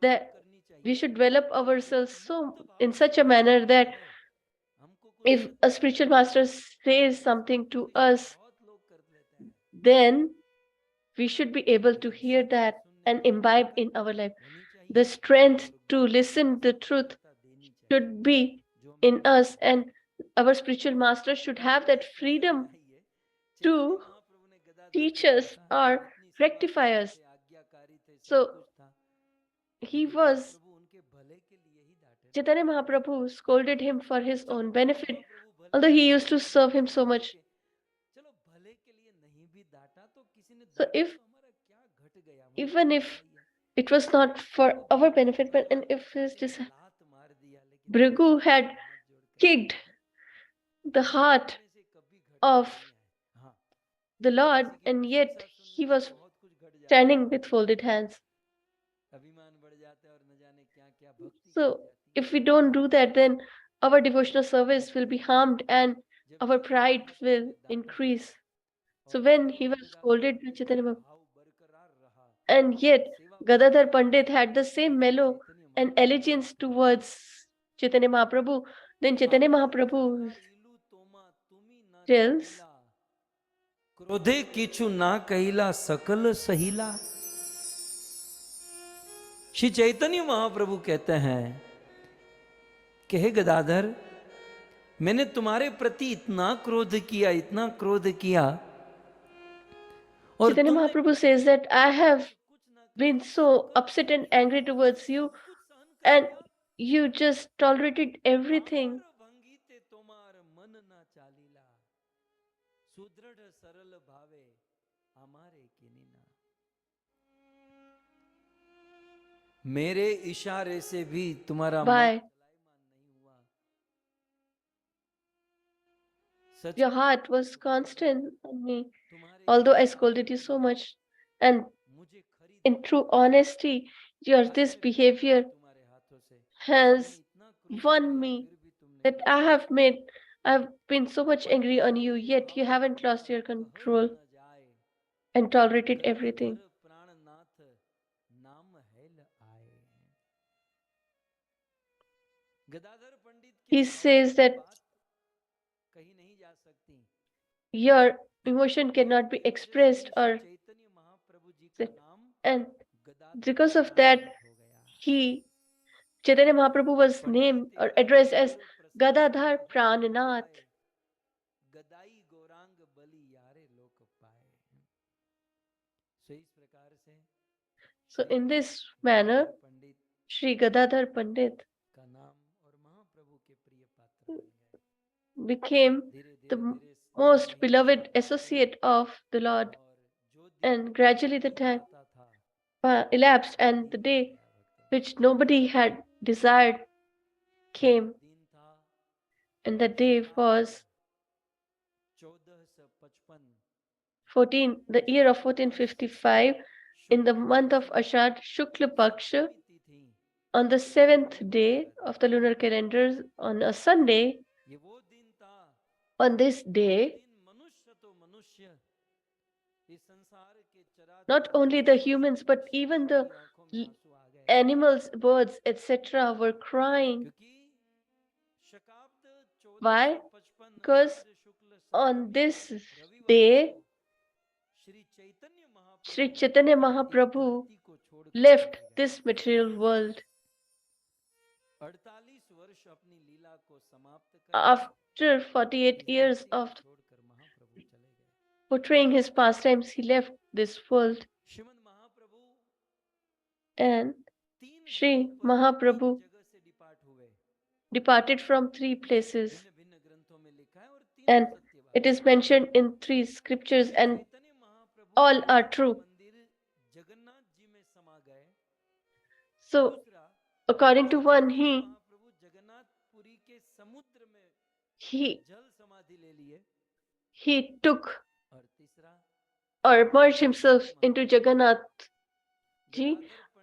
that we should develop ourselves so in such a manner that if a spiritual master says something to us, then we should be able to hear that and imbibe in our life. The strength to listen the truth should be in us, and our spiritual master should have that freedom to teach us or rectify us. So Chaitanya Mahaprabhu scolded him for his own benefit, although he used to serve him so much. So even if it was not for our benefit, but and if his Bhrigu had kicked the heart of the Lord, and yet he was standing with folded hands. So if we don't do that, then our devotional service will be harmed and our pride will increase. So when he was scolded by Chaitanya Mahaprabhu, and yet Gadadhar Pandit had the same mellow and elegance towards Chaitanya Mahaprabhu, then Chaitanya Mahaprabhu tells क्रोधे किछु ना कहिला सकल सहिला। श्री चैतन्य महाप्रभु कहते हैं कि हे गदाधर, मैंने तुम्हारे प्रति इतना क्रोध किया, इतना क्रोध किया, और Chaitanya तुमने Mahaprabhu says that I have been so upset and angry towards you, and you just tolerated everything. भंगीते तोमार मन ना चालीला, सुदृढ़ सरल भावे हमारे किनीना। मेरे इशारे से भी तुम्हारा मन By नहीं हुआ। सच your heart was constant on me, तुम्हारे although I scolded you so much. And मुझे खरीद in true honesty, your this behavior तुम्हारे हाथों से has इतना क्रोध won किया, me फिर भी तुमने that I've been so much angry on you, yet you haven't lost your control न जाए। and tolerated Gadadhar everything. प्राणनाथ नाम हैल आए। गदाधर पंडित के He भावों says की that बात कही नहीं जा सकती। your emotion cannot be expressed, or Chaitanya Mahaprabhu ji का नाम and Gadadhar because of that, हो गया। he Chaitanya Mahaprabhu was named or addressed as Gadadhar Prananath. Gadai Gaurang बलि यारे लोक पाए। सो इस प्रकार से So in this manner, Pandit Sri Gadadhar Pandit का नाम और महाप्रभु के प्रिय पात्र बन गए। became the most beloved associate of the Lord, and gradually the time elapsed, and the day which nobody had desired came, दिन था and the day was 1455 the year of 1455, in the month of Ashad Shukla Paksha, तिथि। on the 7th day of the lunar calendar, on a Sunday. ये वो दिन था, On this day, दिन मनुष्य तो मनुष्य इस संसार के चराचर not only the humans but even the आंखों में आंसू आ गए। animals, birds, etc. were crying. क्योंकि शकाब्द Why? 1455 Because Ashadh Shukla on this रविवार day, को श्री चैतन्य महाप्रभु Sri Chaitanya इस Mahaprabhu धरती को छोड़कर left चले गए। this material world 48 वर्ष अपनी लीला को समाप्त कर after 48 years of छोड़कर महाप्रभु चले गए। portraying his pastimes. He left this world, Shrimad Mahaprabhu and तीन Sri जगहों पर Mahaprabhu तीन जगह से डिपार्ट हुए। departed from 3 places, भिन्न भिन्न ग्रंथों में लिखा है और तीनों and सत्य बात। it is mentioned in 3 scriptures, and Chaitanya Mahaprabhu all are का true. मंदिर जगन्नाथ जी में समा गए। So दूसरा, according to one, महाप्रभु जगन्नाथपुरी के समुद्र में he जल समाधि ले लिए। took और तीसरा, or merged himself into Jagannath ji,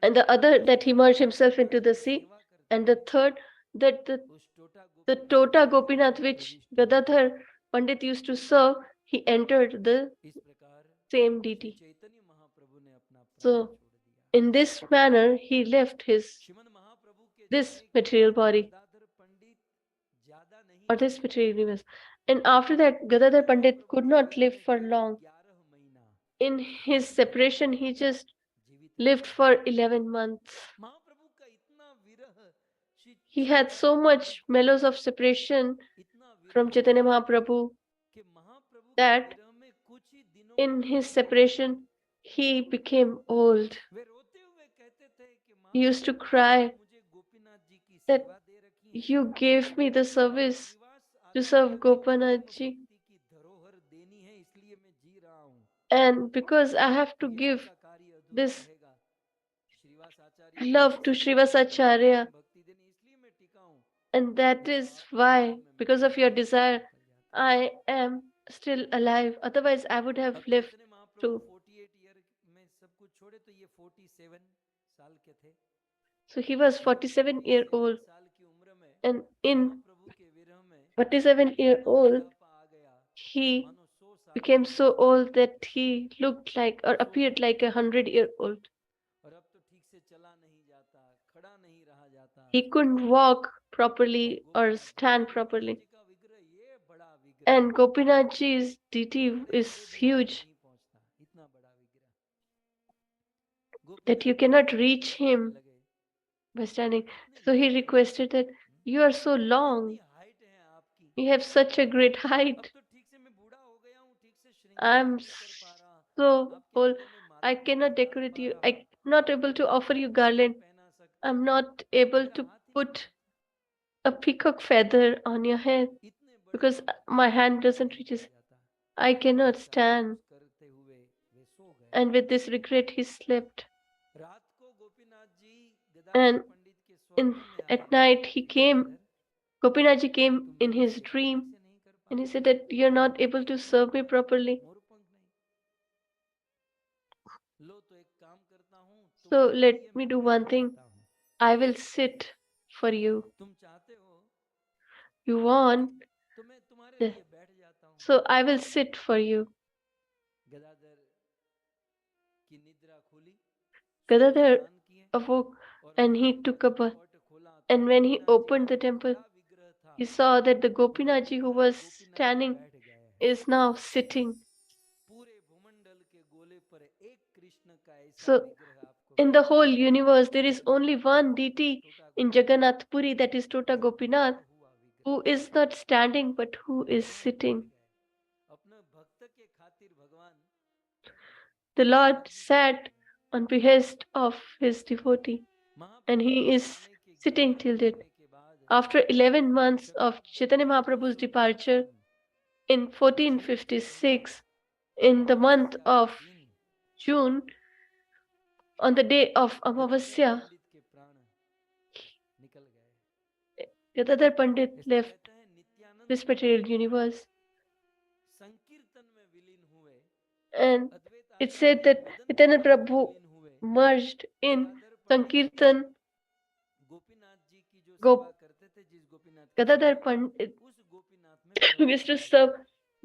and the other that he merged himself into the sea, and the third that the Tota Gopinath which Gadadhar Pandit used to serve, he entered the इस प्रकार same deity. Chaitanya Mahaprabhu ने अपना प्राण So छोड़ दिया। in this manner he left Shrimad महाप्रभु के this जाने के material बाद body, गदाधर पंडित ज्यादा नहीं or this material universe. And after that, Gadadhar Pandit could not live for long. 11 महीना In his separation, he just जीवित lived for 11 months. महाप्रभु का इतना विरह Shri He had so much mellows of separation इतना from विरह Chaitanya Mahaprabhu कि महाप्रभु के that विरह में कुछ ही दिनों in his separation he became old. वे रोते हुए कहते थे कि He used to Mahaprabhu cry मुझे गोपीनाथ जी की that सेवा दे रखी है। you gave me the service to serve Gopinath ji, भक्ति की धरोहर देनी है, इसलिए मैं जी रहा हूँ। and because I have to give आपका कार्य अधूरा this रहेगा। श्रीवास आचार्य love to Srivas Acharya, भक्ति देनी, इसलिए मैं टिका हूँ। and that is why, because of your desire, I am still alive. Otherwise, I would have left Chaitanya Mahaprabhu too. 48 year में सब कुछ छोड़े तो ये 47 साल के थे। So he was 47-year-old, साल की उम्र में and in महाप्रभु के विरह में 47-year-old, बुढ़ापा आ गया, he मानो 100 साल became so old that he looked like or appeared like 100-year-old. और अब तो ठीक से चला नहीं जाता, खड़ा नहीं रहा जाता। He couldn't walk properly or stand properly. जी का विग्रह ये बड़ा विग्रह And Gopinathji's deity is huge that you cannot reach him by standing. So he requested that you are so long, you have such a great height. I'm so old, I cannot decorate you. I'm not able to offer you garland. I'm not able to put a peacock feather on your head because my hand doesn't reach his. I cannot stand. And with this regret, he slept. And at night, Gopinathji came in his dream and he said that you're not able to serve me properly. So let me do one thing. I will sit for you. You want? So I will sit for you. Gadadhar awoke and he took a bath. And when he opened the temple, he saw that the Gopinathji who was standing is now sitting. So in the whole universe, there is only one deity in Jagannath Puri, that is Tota Gopinath, who is not standing but who is sitting. The Lord sat on behest of his devotee and he is sitting till date. After 11 months of Chaitanya Mahaprabhu's departure in 1456, in the month of June, on the day of Amavasya, Gadadhar Pandit left this material universe. And it said that Nityananda Prabhu merged in Sankirtan. Gadadhar Pandit used to serve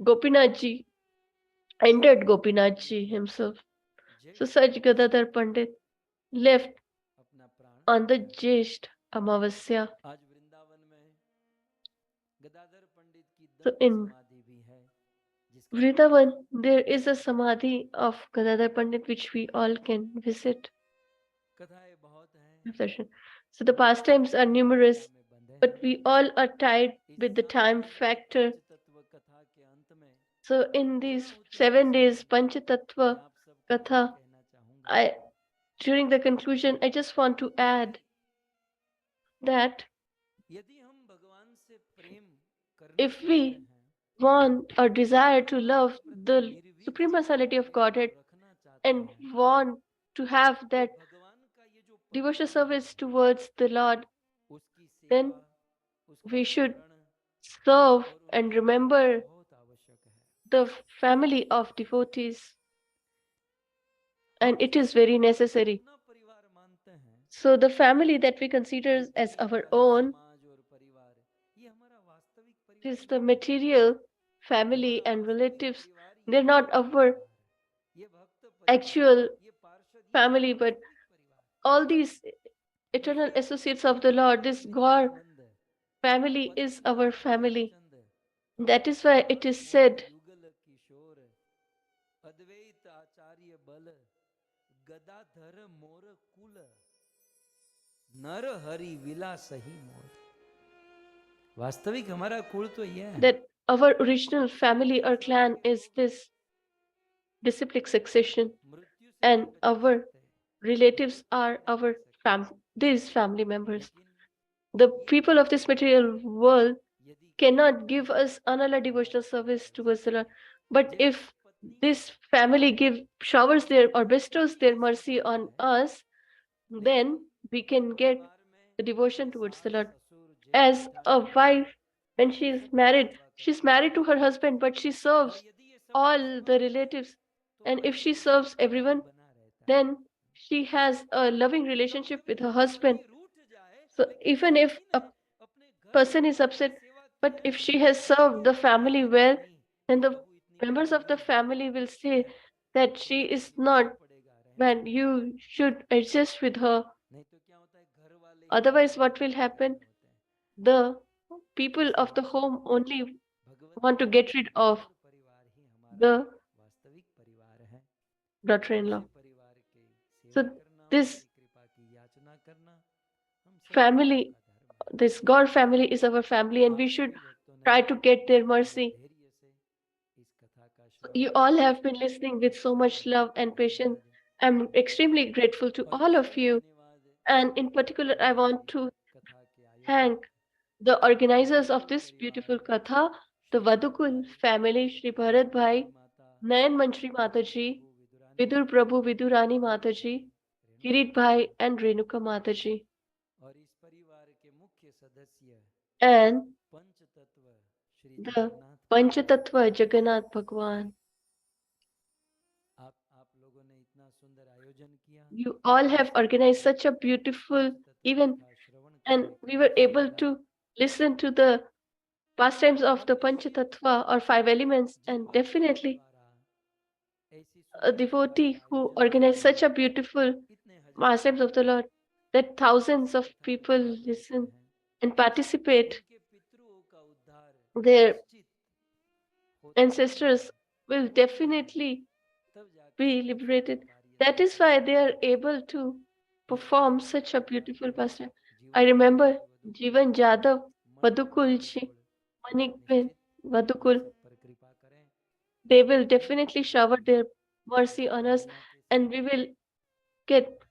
Gopinathji, entered Gopinathji himself. So such Gadadhar Pandit left on the Jesht Amavasya. So in Vrindavan, there is a samadhi of Gadadhar Pandit which we all can visit. So the pastimes are numerous, but we all are tied with the time factor. So in these 7 days Panchatatva Katha, during the conclusion, I just want to add that if we want or desire to love the Supreme Personality of Godhead and want to have that devotional service towards the Lord, then we should serve and remember the family of devotees, and it is very necessary. So the family that we consider as our own is the material family and relatives. They're not our actual family, but all these eternal associates of the Lord, this God family is our family. That is why it is said, नर हरि विलास ही मोर. वास्तविक हमारा कुल तो यह है that our original family or clan is this disciplic succession, and our relatives are our these family members. The people of this material world cannot give us another devotional service towards the Lord. But if this family showers their or bestows their mercy on us, then we can get the devotion towards the Lord. As a wife, when she's married to her husband, but she serves all the relatives. And if she serves everyone, then she has a loving relationship with her husband. So even if a person is upset, but if she has served the family well, then the members of the family will say that she is not bad. You should adjust with her. Otherwise, what will happen? The people of the home only want to get rid of the daughter-in-law. So this family, this God family is our family, and we should try to get their mercy. You all have been listening with so much love and patience. I'm extremely grateful to all of you. And in particular, I want to thank the organizers of this beautiful katha, the Vadukul family, Shri Bharat Bhai, Nayan Manchri Mataji, Vidur Prabhu Vidurani Mataji, Kirit Bhai, and Renuka Mataji. And the Panchatatva Jagannath Bhagwan. You all have organized such a beautiful event, and we were able to listen to the pastimes of the Panchatattva or five elements, and definitely a devotee who organized such a beautiful pastimes of the Lord that thousands of people listen and participate. Their ancestors will definitely be liberated. That is why they are able to perform such a beautiful pastime. I remember Jivan Jadhav, Vadukulji, Manik bin Vadukul. They will definitely shower their mercy on us, and we will get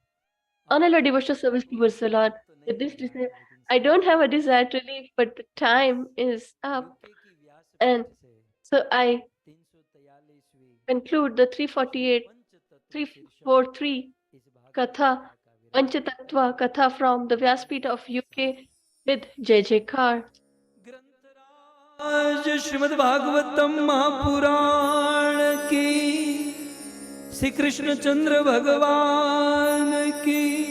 unalloyed devotional service towards the Lord. With this desire, I don't have a desire to leave, but the time is up, and so I conclude the 343 Katha, Panchatattva Katha from the Vyaspeeth of UK with Jai Jaikar. आज श्रीमद् भागवतम महापुराण की, श्री कृष्ण चंद्र भगवान की।